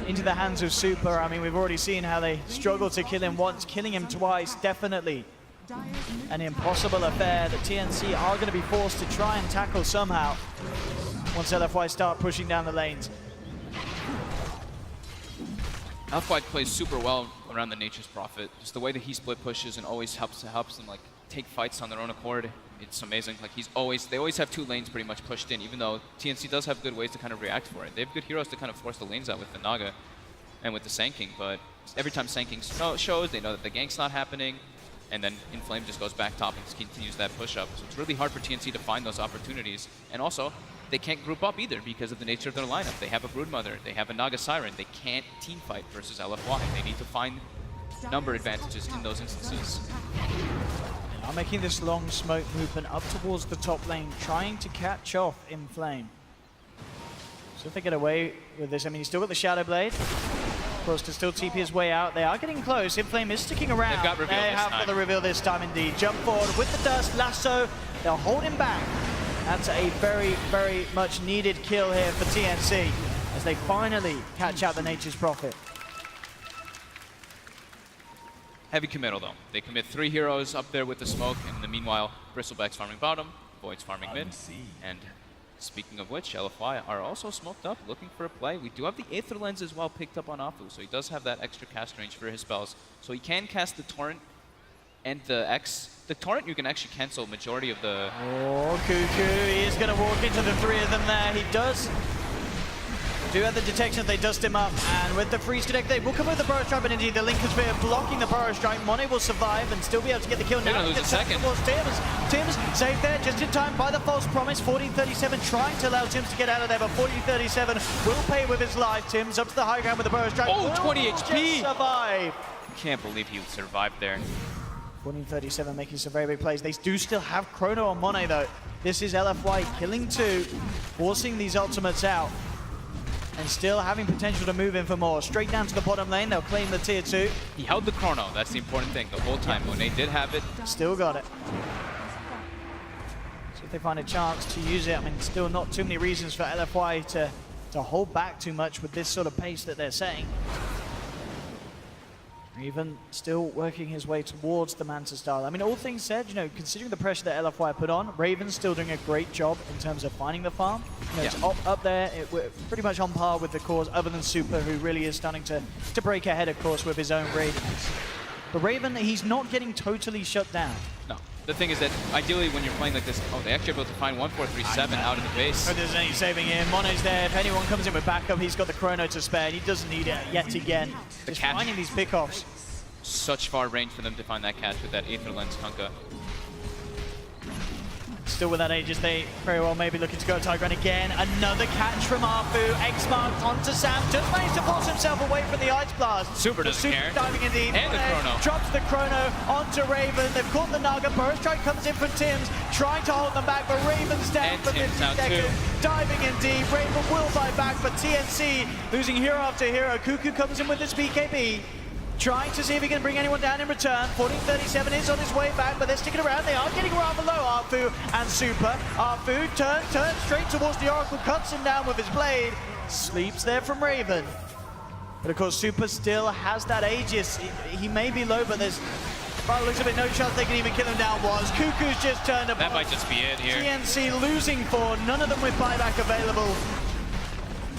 into the hands of Super. I mean, we've already seen how they struggle to kill him once. Killing him twice, definitely an impossible affair that TNC are going to be forced to try and tackle somehow once LFY start pushing down the lanes. LFY plays super well around the Nature's Prophet. Just the way that he split pushes and always helps them like take fights on their own accord. It's amazing. Like they always have two lanes pretty much pushed in, even though TNC does have good ways to kind of react for it. They have good heroes to kind of force the lanes out with the Naga and with the Sanking, but every time Sanking shows, they know that the gank's not happening, and then Inflame just goes back top and continues that push up. So it's really hard for TNC to find those opportunities. And also, they can't group up either because of the nature of their lineup. They have a Broodmother, they have a Naga Siren. They can't team fight versus LFY. They need to find number advantages in those instances. Now making this long smoke movement up towards the top lane, trying to catch off Inflame. So if they get away with this, I mean, he's still got the Shadow Blade. Of course, to still TP his way out. They are getting close. Inflame is sticking around. They've got reveal They this have got time. the reveal this time, indeed. Jump forward with the dust, lasso. They'll hold him back. That's a very, very much needed kill here for TNC as they finally catch out the Nature's Prophet. Heavy committal though. They commit 3 heroes up there with the smoke, and in the meanwhile, Bristleback's farming bottom, Void's farming mid, and speaking of which, LFY are also smoked up, looking for a play. We do have the Aether Lens as well picked up on Afu, so he does have that extra cast range for his spells. So he can cast the Torrent and the X. The Torrent you can actually cancel majority of the... Oh, Cuckoo, he is going to walk into the 3 of them there. He does do have the detection. They dust him up, and with the freeze connect, they will come with the Burrow Strike, but indeed the Lincoln Sphere blocking the Burrow Strike. Monet will survive and still be able to get the kill. They're Now gonna lose a second. towards Tims saved there just in time by the false promise. 1437 trying to allow Tims to get out of there, but 1437 will pay with his life. Tims up to the high ground with the Burrow Strike. Oh, Will 20 just HP. survive. Can't believe he survived there. 1437 making some very big plays. They do still have Chrono on Monet though. This is LFY killing 2, forcing these ultimates out, and still having potential to move in for more. Straight down to the bottom lane, they'll claim the tier 2. He held the Chrono, that's the important thing, the whole time. Monet did have it. Still got it. So if they find a chance to use it, I mean, still not too many reasons for LFY to hold back too much with this sort of pace that they're setting. Even still working his way towards the Manta style. I mean, all things said, you know, considering the pressure that LFY put on, Raven's still doing a great job in terms of finding the farm. You know, it's up there, we're pretty much on par with the cores, other than Super, who really is starting to break ahead, of course, with his own radiance. But Raven, he's not getting totally shut down. No. The thing is that ideally when you're playing like this, oh, they actually able to find 1437 out of the base. So there's any saving him. Mono's there. If anyone comes in with backup, he's got the chrono to spare. He doesn't need it yet again. Just catch. finding these pickoffs. Such far range for them to find that catch with that Aether Lens Kunkka. Still with that Aegis, they very well maybe looking to go Tiger again. Another catch from Arfu. X-Mark onto Sam. Just managed to force himself away from the Ice Blast. Super doesn't care. Diving indeed. And the chrono. Drops the chrono onto Raven. They've caught the Naga. Burst Strike comes in from Tims, trying to hold them back, but Raven's down And for Tims 50 out seconds. too. Diving indeed. Raven will buy back, but TNC losing hero after hero. Cuckoo comes in with this BKB. Trying to see if he can bring anyone down in return. 1437 is on his way back, but they're sticking around. They are getting rather low, Arfu and Super. Arfu turns straight towards the Oracle, cuts him down with his blade. Sleeps there from Raven. But of course, Super still has that Aegis. He may be low, but there's, by the looks of it, no chance they can even kill him down. Cuckoo's just turned up. That might just be it here. TNC losing 4, none of them with buyback available.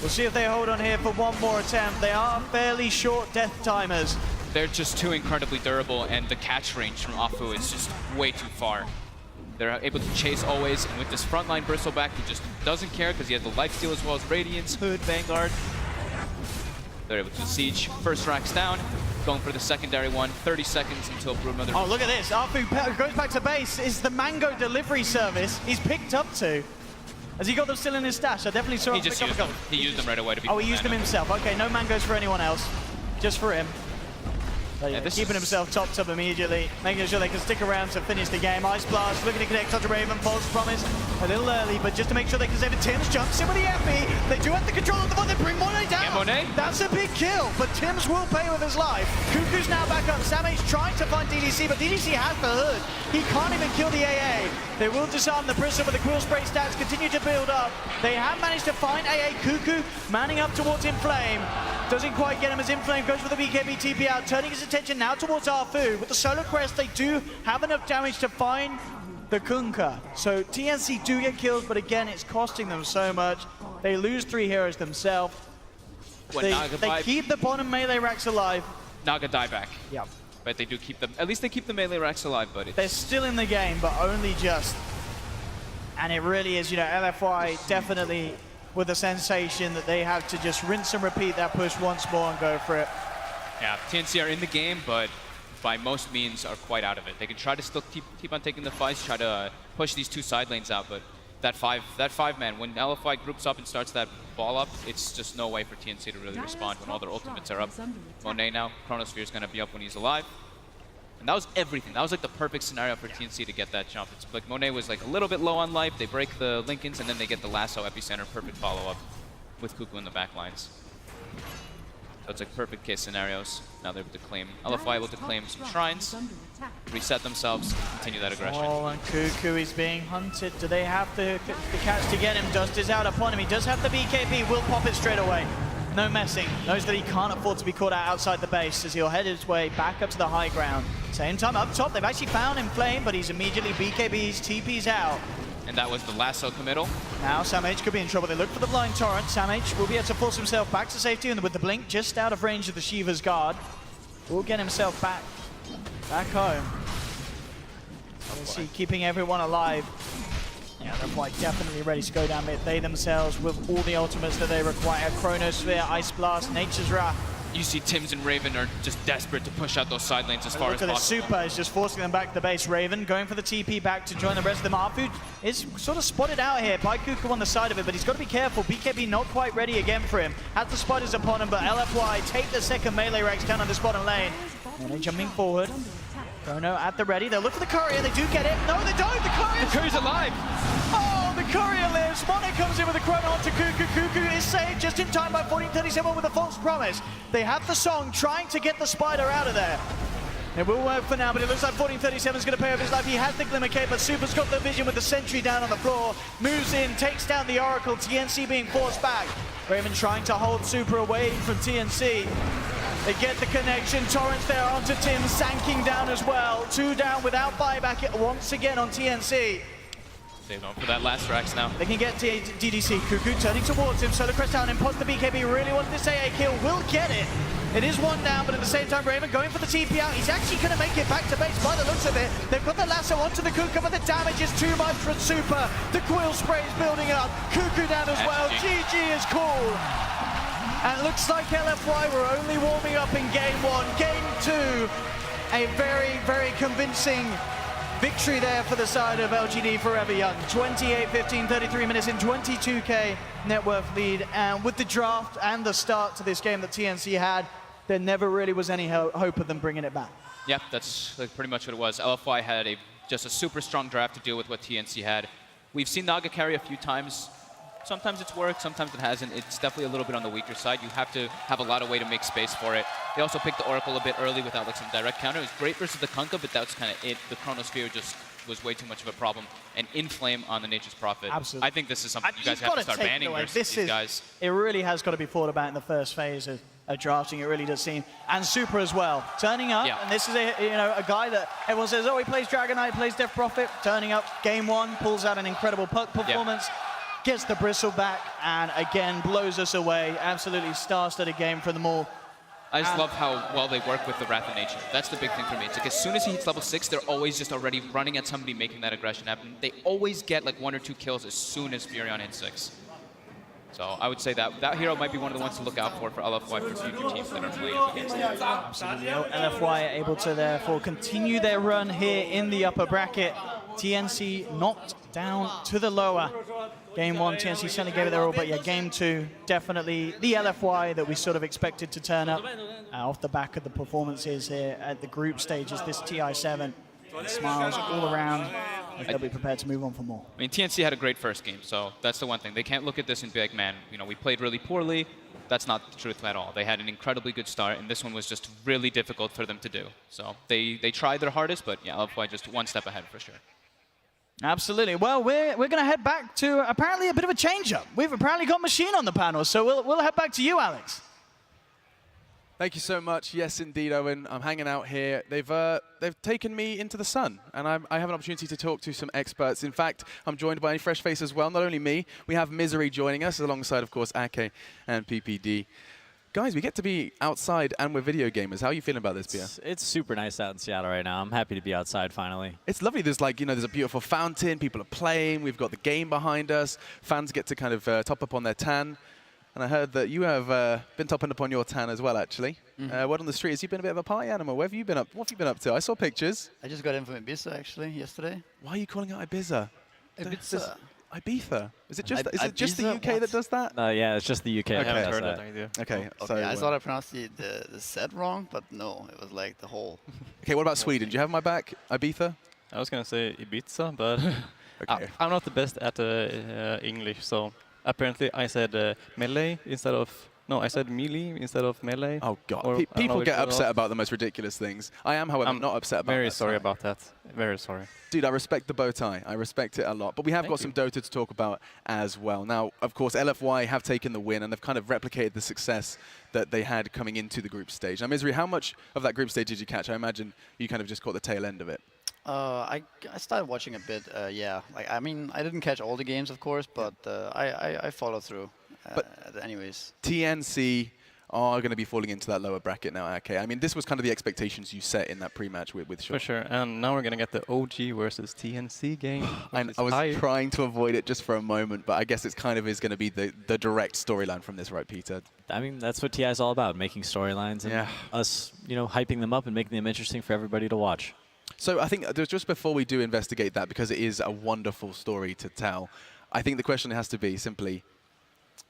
We'll see if they hold on here for one more attempt. They are fairly short death timers. They're just too incredibly durable, and the catch range from Afu is just way too far. They're able to chase always, and with this frontline bristleback, he just doesn't care because he has the lifesteal as well as Radiance, Hood, Vanguard. They're able to siege. First racks down, going for the secondary one. 30 seconds until Brewmother. Oh, look at this. Arfu goes back to base. It's the Mango delivery service he's picked up to. Has he got them still in his stash? I definitely saw him pick up a couple. He used them right away to be. Oh, he used them himself. Okay, no mangoes for anyone else. Just for him. But yeah, keeping himself topped up immediately, making sure they can stick around to finish the game. Ice Blast looking to connect onto Raven. False Promise a little early, but just to make sure they can save it. Tims jumps in with the FE. They do have the control of the ball. They bring Monet down. Yeah, Monet. That's a big kill, but Tims will pay with his life. Cuckoo's now back up. Samage trying to find DDC, but DDC has the Hood. He can't even kill the AA. They will disarm the Bristle, but the Quill Spray stats continue to build up. They have managed to find AA. Cuckoo manning up towards Inflame. Doesn't quite get him as Inflame goes for the BKB TP out, turning his attention now towards Arfu. With the Solar Crest, they do have enough damage to find the Kunkka. So TNC do get kills, but again, it's costing them so much. They lose 3 heroes themselves. They keep the bottom melee racks alive. Naga dieback. Yep. But they do keep them, at least they keep the melee racks alive, but they're still in the game, but only just. And it really is, you know, LFY definitely with a sensation that they have to just rinse and repeat that push once more and go for it. Yeah, TNC are in the game, but by most means are quite out of it. They can try to still keep on taking the fights, try to push these 2 side lanes out, but that five man, when LFY groups up and starts that ball up, it's just no way for TNC to really respond when all their ultimates are up. Monet now, Chronosphere is going to be up when he's alive. And that was everything. That was like the perfect scenario for TNC to get that jump. It's like Monet was like a little bit low on life, they break the Lincolns, and then they get the lasso epicenter, perfect follow-up with Cuckoo in the back lines. So it's like perfect case scenarios. Now they're able to claim, LFY able to claim some shrines, reset themselves, continue that aggression. Oh, and Cuckoo is being hunted. Do they have the catch to get him? Dust is out upon him. He does have the BKB, will pop it straight away. No messing. Knows that he can't afford to be caught out outside the base as he'll head his way back up to the high ground. Same time up top, they've actually found Inflame, but he's immediately BKBs, TP's out. And that was the lasso committal. Now Samage could be in trouble. They look for the blind torrent. Samage will be able to force himself back to safety, and with the blink just out of range of the Shiva's guard, will get himself back home. Obviously keeping everyone alive. Yeah, they're quite definitely ready to go down mid. They themselves with all the ultimates that they require. Chronosphere, Ice Blast, Nature's Wrath. You see Tims and Raven are just desperate to push out those side lanes as far as possible. Super is just forcing them back to the base. Raven going for the TP back to join the rest of them. Arfu is sort of spotted out here by Cuckoo on the side of it, but he's got to be careful. BKB not quite ready again for him. Has the spiders upon him, but LFY take the second melee racks down on this bottom lane. And they're jumping forward. Chrono at the ready. They'll look for the courier. They do get it. No, they don't. The courier's alive. Oh, the courier lives. Mono comes in with a chrono onto Cuckoo. Cuckoo is saved just in time by 1437 with a false promise. They have the song trying to get the spider out of there. It will work for now, but it looks like 1437 is going to pay off his life. He has the Glimmer Cape, but Super's got the vision with the sentry down on the floor. Moves in, takes down the Oracle. TNC being forced back. Raven trying to hold Super away from TNC. They get the connection. Torrents there onto Tim, sanking down as well. 2 down without buyback once again on TNC. They're going for that last racks now. They can get DDC. Cuckoo turning towards him. Solar Crest down, imposter BKB really wanted this AA kill. Will get it. It is one down, but at the same time, Raven going for the TP out. He's actually going to make it back to base by the looks of it. They've got the lasso onto the Kuka, but the damage is too much for Super. The Quill spray is building up. Cuckoo down as well. GG is cool. And it looks like LFY were only warming up in game 1. Game 2, a very, very convincing victory there for the side of LGD Forever Young. 28-15, 33 minutes in, 22k net worth lead. And with the draft and the start to this game that TNC had, there never really was any hope of them bringing it back. Yeah, that's like pretty much what it was. LFY had just a super strong draft to deal with what TNC had. We've seen Naga carry a few times. Sometimes it's worked, sometimes it hasn't. It's definitely a little bit on the weaker side. You have to have a lot of way to make space for it. They also picked the Oracle a bit early without like some direct counter. It was great versus the Kunkka, but that's kind of it. The Chronosphere just was way too much of a problem. And Inflame on the Nature's Prophet. Absolutely. I think this is something you guys have to start banning versus these guys. It really has got to be thought about in the first phase of drafting. It really does seem. And Super as well. Turning up, and this is a guy that everyone says, oh, he plays Dragon Knight, plays Death Prophet. Turning up, game 1, pulls out an incredible puck performance. Gets the bristle back, and again blows us away. Absolutely star-studded game for them all. I just love how well they work with the Wrath of Nature. That's the big thing for me. It's like as soon as he hits level 6, they're always just already running at somebody, making that aggression happen. They always get like 1 or 2 kills as soon as Furion hits 6. So I would say that hero might be one of the ones to look out for LFY for future teams that are playing against them. Absolutely. LFY able to therefore continue their run here in the upper bracket. TNC knocked down to the lower. Game 1, TNC certainly gave it their all, but yeah, game 2, definitely the LFY that we sort of expected to turn up off the back of the performances here at the group stages. This TI7, smiles all around. They'll be prepared to move on for more. I mean, TNC had a great first game, so that's the one thing. They can't look at this and be like, man, we played really poorly. That's not the truth at all. They had an incredibly good start, and this one was just really difficult for them to do. So they tried their hardest, but yeah, LFY just one step ahead for sure. Absolutely. Well, we're going to head back to apparently a bit of a change-up. We've apparently got Machine on the panel, so we'll head back to you, Alex. Thank you so much. Yes, indeed, Owen. I'm hanging out here. They've taken me into the sun, and I have an opportunity to talk to some experts. In fact, I'm joined by a fresh face as well. Not only me, we have Misery joining us, alongside, of course, Ake and PPD. Guys, we get to be outside and we're video gamers. How are you feeling about this, Pia? It's super nice out in Seattle right now. I'm happy to be outside finally. It's lovely. There's there's a beautiful fountain. People are playing. We've got the game behind us. Fans get to kind of top up on their tan. And I heard that you have been topping up on your tan as well, actually. Word on the street, has you been a bit of a party animal? What have you been up to? I saw pictures. I just got in from Ibiza, actually, yesterday. Why are you calling it Ibiza? Ibiza. Ibiza? Is it just the UK that does that? Yeah, it's just the UK that does heard that. that idea. Okay, Okay, so, I thought I pronounced the Z wrong, but no, it was like the whole. Okay, what about Sweden? Do you have my back? Ibiza? I was going to say Ibiza, but Okay. I'm not the best at English, so apparently I said melee instead of... No, I said melee instead of melee. Oh, God. Or, People get upset about the most ridiculous things. I am, however, not upset about that. Very sorry about that. Very sorry. Dude, I respect the bow tie. I respect it a lot. But we have got some Dota to talk about as well. Now, of course, LFY have taken the win, and they've kind of replicated the success that they had coming into the group stage. Now, Misery, how much of that group stage did you catch? I imagine you kind of just caught the tail end of it. I started watching a bit, yeah. Like, I mean, I didn't catch all the games, of course, but I followed through. Anyways. TNC are going to be falling into that lower bracket now, okay? I mean, this was kind of the expectations you set in that pre-match with Shaw. For sure, and now we're going to get the OG versus TNC game. I was trying to avoid it just for a moment, but I guess it's kind of is going to be the direct storyline from this, right, Peter? I mean, that's what TI is all about, making storylines and us, hyping them up and making them interesting for everybody to watch. So I think just before we do investigate that, because it is a wonderful story to tell, I think the question has to be simply,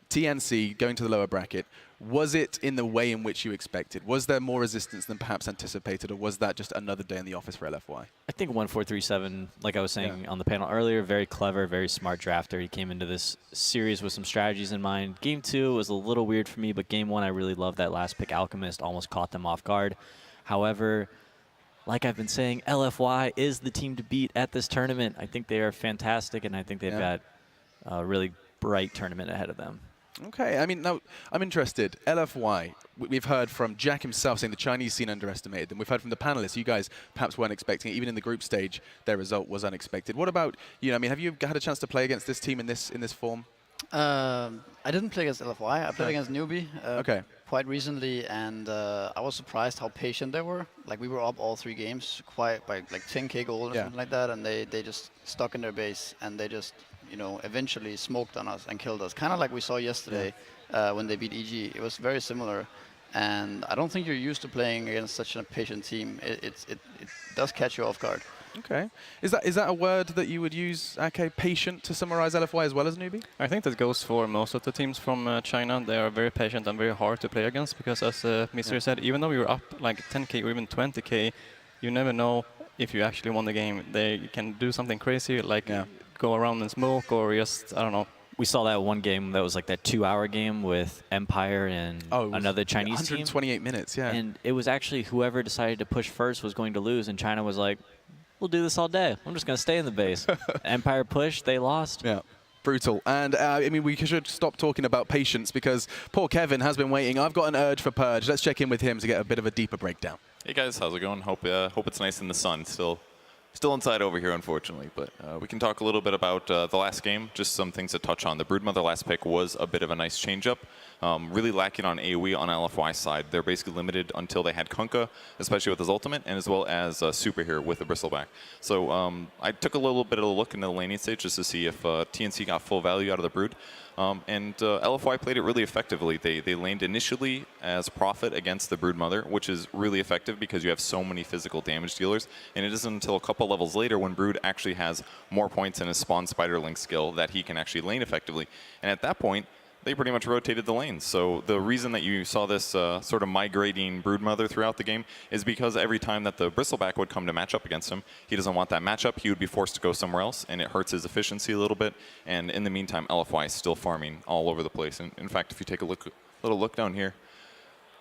TNC going to the lower bracket, was it in the way in which you expected? Was there more resistance than perhaps anticipated, or was that just another day in the office for LFY? I think 1437, like I was saying on the panel earlier, very clever, very smart drafter. He came into this series with some strategies in mind. Game 2 was a little weird for me, but Game 1 I really loved that last pick. Alchemist almost caught them off guard. However, like I've been saying, LFY is the team to beat at this tournament. I think they are fantastic, and I think they've got a really bright tournament ahead of them. Okay, I mean, now, I'm interested. LFY, we've heard from Jack himself saying the Chinese scene underestimated them. We've heard from the panelists, you guys perhaps weren't expecting it. Even in the group stage, their result was unexpected. What about, I mean, have you had a chance to play against this team in this form? I didn't play against LFY. I played against Newbie. Okay. quite recently, and I was surprised how patient they were. Like we were up all 3 games, quite by like 10k gold or something like that, and they just stuck in their base, and they just eventually smoked on us and killed us. Kind of like we saw yesterday when they beat EG. It was very similar, and I don't think you're used to playing against such a patient team. It does catch you off guard. Okay. Is that a word that you would use, okay, patient, to summarize LFY as well as newbie? I think that goes for most of the teams from China. They are very patient and very hard to play against because, as Mr. said, even though you're up like 10k or even 20k, you never know if you actually won the game. They can do something crazy, like go around in smoke or just, I don't know. We saw that one game that was like that 2-hour game with Empire and another Chinese 128 team. minutes, yeah. And it was actually whoever decided to push first was going to lose, and China was like, we'll do this all day. I'm just going to stay in the base. Empire pushed, they lost. Yeah. Brutal. And I mean, we should stop talking about patience because poor Kevin has been waiting. I've got an urge for Purge. Let's check in with him to get a bit of a deeper breakdown. Hey guys, how's it going? Hope it's nice in the sun. Still inside over here, unfortunately, but we can talk a little bit about the last game, just some things to touch on. The Broodmother last pick was a bit of a nice change-up. Really lacking on AoE on LFY side. They're basically limited until they had Kunkka, especially with his ultimate, and as well as Super here with the Bristleback. So I took a little bit of a look into the laning stage just to see if TNC got full value out of the Brood. And LFY played it really effectively. They laned initially as Prophet against the Broodmother, which is really effective because you have so many physical damage dealers. And it isn't until a couple levels later when Brood actually has more points in his Spawn Spiderling skill that he can actually lane effectively. And at that point, they pretty much rotated the lanes. So the reason that you saw this sort of migrating Broodmother throughout the game is because every time that the Bristleback would come to match up against him, he doesn't want that matchup. He would be forced to go somewhere else, and it hurts his efficiency a little bit. And in the meantime, LFY is still farming all over the place. And in fact, if you take a little look down here,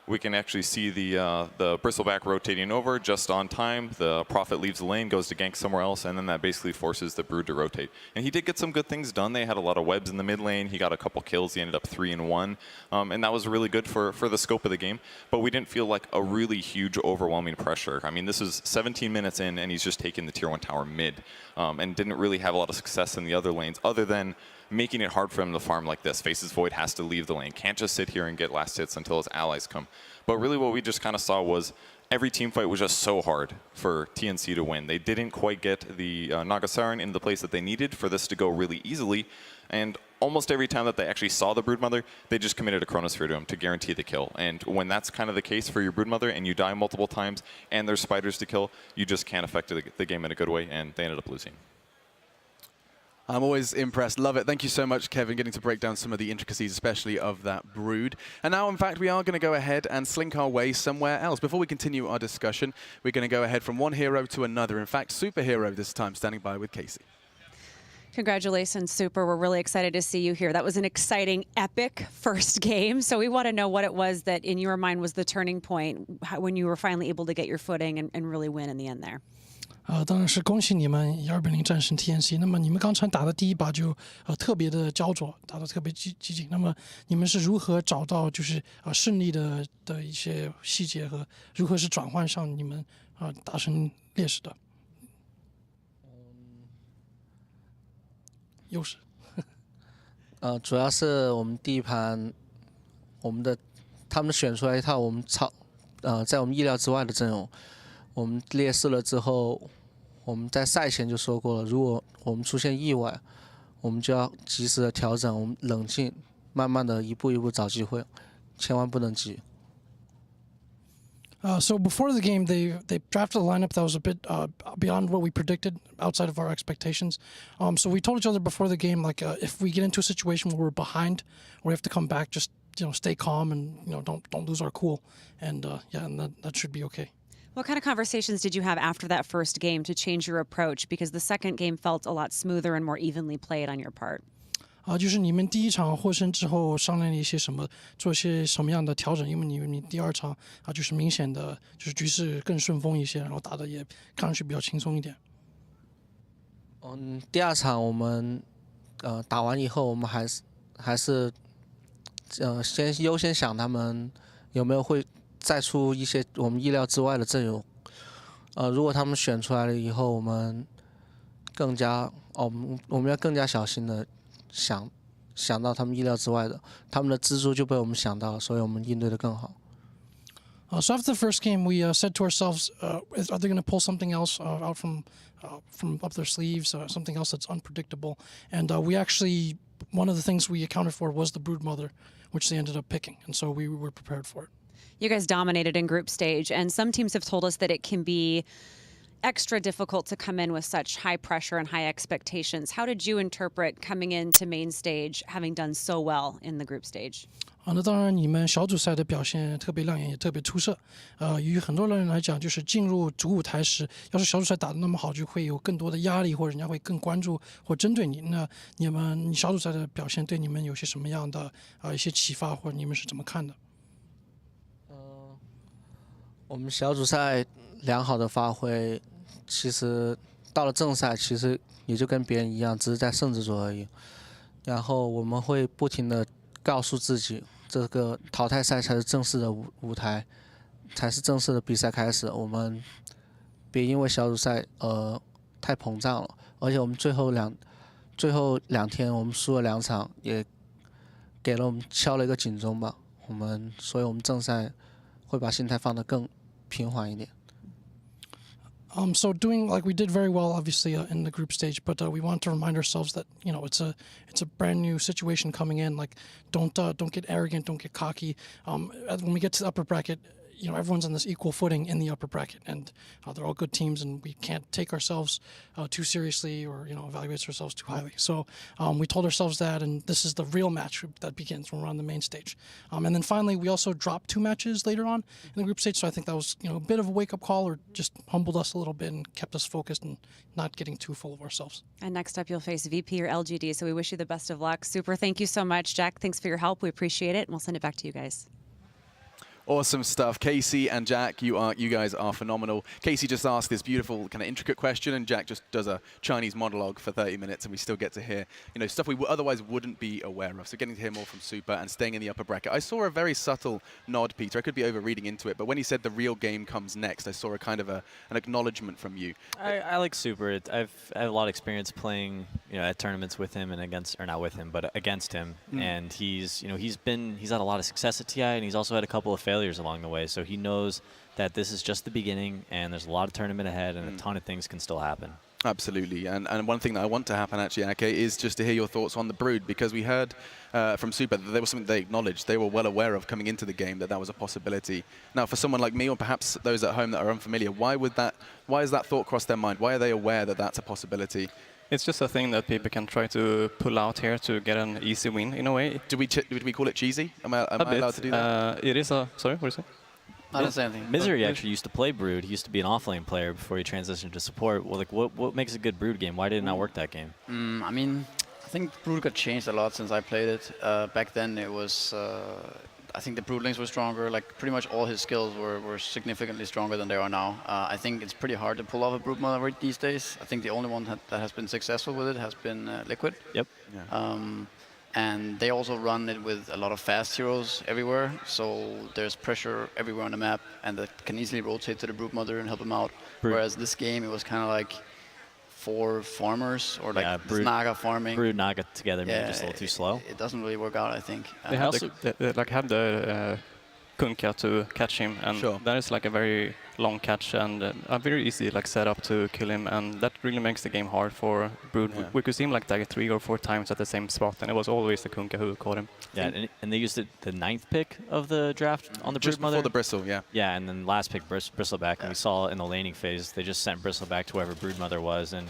we can actually see the Bristleback rotating over just on time. The Prophet leaves the lane, goes to gank somewhere else, and then that basically forces the Brood to rotate. And he did get some good things done. They had a lot of webs in the mid lane. He got a couple kills. He ended up 3-1. And that was really good for the scope of the game. But we didn't feel like a really huge, overwhelming pressure. I mean, this is 17 minutes in, and he's just taken the tier 1 tower mid. And didn't really have a lot of success in the other lanes, other than making it hard for him to farm like this. Faces Void has to leave the lane. Can't just sit here and get last hits until his allies come. But really what we just kind of saw was every team fight was just so hard for TNC to win. They didn't quite get the Nagasaran in the place that they needed for this to go really easily. And almost every time that they actually saw the Broodmother, they just committed a Chronosphere to him to guarantee the kill. And when that's kind of the case for your Broodmother and you die multiple times and there's spiders to kill, you just can't affect the game in a good way, and they ended up losing. I'm always impressed. Love it. Thank you so much, Kevin, getting to break down some of the intricacies, especially of that Brood. And now, in fact, we are going to go ahead and slink our way somewhere else. Before we continue our discussion, we're going to go ahead from one hero to another. In fact, Superhero this time, standing by with Casey. Congratulations, Super. We're really excited to see you here. That was an exciting, epic first game. So we want to know what it was that, in your mind, was the turning point when you were finally able to get your footing and really win in the end there. 当然是恭喜你们12-0战胜 TNC。那么你们刚才打的第一把就特别的焦灼，打得特别激进。那么你们是如何找到就是胜利的一些细节和如何是转换上你们达成劣势的优势？主要是我们第一盘，他们选出来一套我们在我们意料之外的阵容。我们劣势了之后，我们在赛前就说过了，如果我们出现意外，我们就要及时的调整，我们冷静，慢慢的一步一步找机会，千万不能急。So before the game, they drafted a lineup that was a bit beyond what we predicted, outside of our expectations. So we told each other before the game, like if we get into a situation where we're behind, or we have to come back, just stay calm and don't lose our cool, and and that should be okay. What kind of conversations did you have after that first game to change your approach? Because the second game felt a lot smoother and more evenly played on your part. 就是你们第一场获胜之后商量了一些什么，做一些什么样的调整？因为你第二场就是明显的就是局势更顺风一些，然后打的也看上去比较轻松一点。第二场我们打完以后，我们还是先优先想他们有没有会再出一些我们意料之外的阵容。如果他们选出来了以后，我们要更加小心的想想到他们意料之外的，他们的蜘蛛就被我们想到了，所以我们应对的更好。So after the first game, we said to ourselves, are they going to pull something else out from up their sleeves, something else that's unpredictable? And we actually, one of the things we accounted for was the Broodmother, which they ended up picking, and so we were prepared for it. You guys dominated in group stage, and some teams have told us that it can be extra difficult to come in with such high pressure and high expectations. How did you interpret coming into main stage, having done so well in the group stage? 那当然，你们小组赛的表现特别亮眼，也特别出色。于很多人来讲，就是进入主舞台时，要是小组赛打得那么好，就会有更多的压力，或者人家会更关注或针对你。那你小组赛的表现对你们有些什么样的一些启发，或者你们是怎么看的？我们小组赛良好的发挥，其实到了正赛，其实也就跟别人一样，只是在胜制组而已。然后我们会不停地告诉自己，这个淘汰赛才是正式的舞台，才是正式的比赛开始。我们别因为小组赛太膨胀了，而且我们最后两天我们输了2场，也给了我们敲了一个警钟吧。所以我们正赛会把心态放得更平缓一点。So doing like we did very well, obviously in the group stage, but we want to remind ourselves that it's a brand new situation coming in. Like don't get arrogant, don't get cocky. When we get to the upper bracket, everyone's on this equal footing in the upper bracket, and they're all good teams, and we can't take ourselves too seriously or evaluate ourselves too highly. So we told ourselves that, and this is the real match that begins when we're on the main stage. And then finally, we also dropped 2 matches later on in the group stage, so I think that was a bit of a wake-up call, or just humbled us a little bit and kept us focused and not getting too full of ourselves. And next up, you'll face VP or LGD, so we wish you the best of luck. Super, thank you so much. Jack, thanks for your help. We appreciate it, and we'll send it back to you guys. Awesome stuff. Casey and Jack, you guys are phenomenal. Casey just asked this beautiful kind of intricate question, and Jack just does a Chinese monologue for 30 minutes, and we still get to hear stuff we otherwise wouldn't be aware of. So getting to hear more from Super and staying in the upper bracket. I saw a very subtle nod, Peter. I could be overreading into it, but when he said the real game comes next, I saw a kind of an acknowledgement from you. I like Super. I have a lot of experience playing at tournaments with him and against him, and he's had a lot of success at TI, and he's also had a couple of failures along the way, so he knows that this is just the beginning and there's a lot of tournament ahead and a ton of things can still happen. Absolutely, and one thing that I want to happen actually, Ake, is just to hear your thoughts on the Brood, because we heard from Super that there was something they acknowledged, they were well aware of coming into the game, that was a possibility. Now for someone like me, or perhaps those at home that are unfamiliar, why has that thought crossed their mind? Why are they aware that that's a possibility? It's just a thing that people can try to pull out here to get an easy win in a way. Do we call it cheesy? Am I allowed to do that? It is a... Sorry, what did you say? I didn't say anything. Misery actually used to play Brood. He used to be an offlane player before he transitioned to support. Well, what makes a good Brood game? Why did it not work that game? I mean, I think Brood got changed a lot since I played it. Back then it was... I think the Broodlings were stronger. Like pretty much all his skills were significantly stronger than they are now. I think it's pretty hard to pull off a Broodmother these days. I think the only one that has been successful with it has been Liquid. Yep. Yeah. And they also run it with a lot of fast heroes everywhere, so there's pressure everywhere on the map, and that can easily rotate to the Broodmother and help him out. Whereas this game, it was kind of like 4 farmers, or like Brood, Naga farming. Brood Naga together, maybe just a little too slow. It doesn't really work out, I think. They had the Kunkka to catch him, and that is like a very long catch and a very easy setup to kill him, and that really makes the game hard for Brood. Yeah. We could see him die 3 or 4 times at the same spot, and it was always the Kunkka who caught him. Yeah, and they used the 9th pick of the draft on the just Broodmother. Before the Bristle, yeah. Yeah, and then last pick Bristleback, and we saw in the laning phase they just sent Bristleback to whoever Broodmother was, and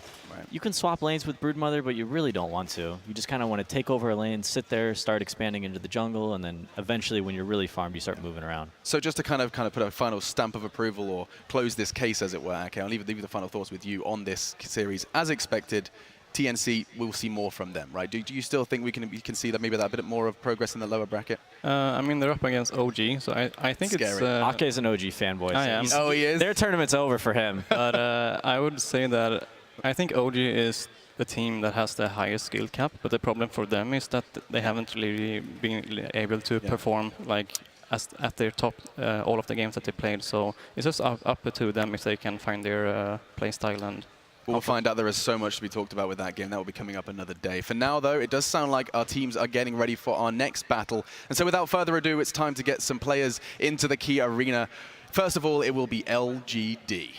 you can swap lanes with Broodmother, but you really don't want to. You just kind of want to take over a lane, sit there, start expanding into the jungle, and then eventually when you're really farmed, you start moving around. So just to kind of put a final stamp of approval or close this case, as it were, okay, I'll leave the final thoughts with you on this series. As expected, TNC, we'll see more from them, right? Do you still think we can see that a bit more of progress in the lower bracket? I mean, they're up against OG, so I think Scary. it's... Ake is an OG fanboy. I am. Oh, he is? Their tournament's over for him. But I would say that I think OG is the team that has the highest skill cap, but the problem for them is that they haven't really been able to perform at their top all of the games that they played. So it's just up to them if they can find their play style and We'll find out. There is so much to be talked about with that game. That will be coming up another day. For now, though, it does sound like our teams are getting ready for our next battle. And so without further ado, it's time to get some players into the key arena. First of all, it will be LGD.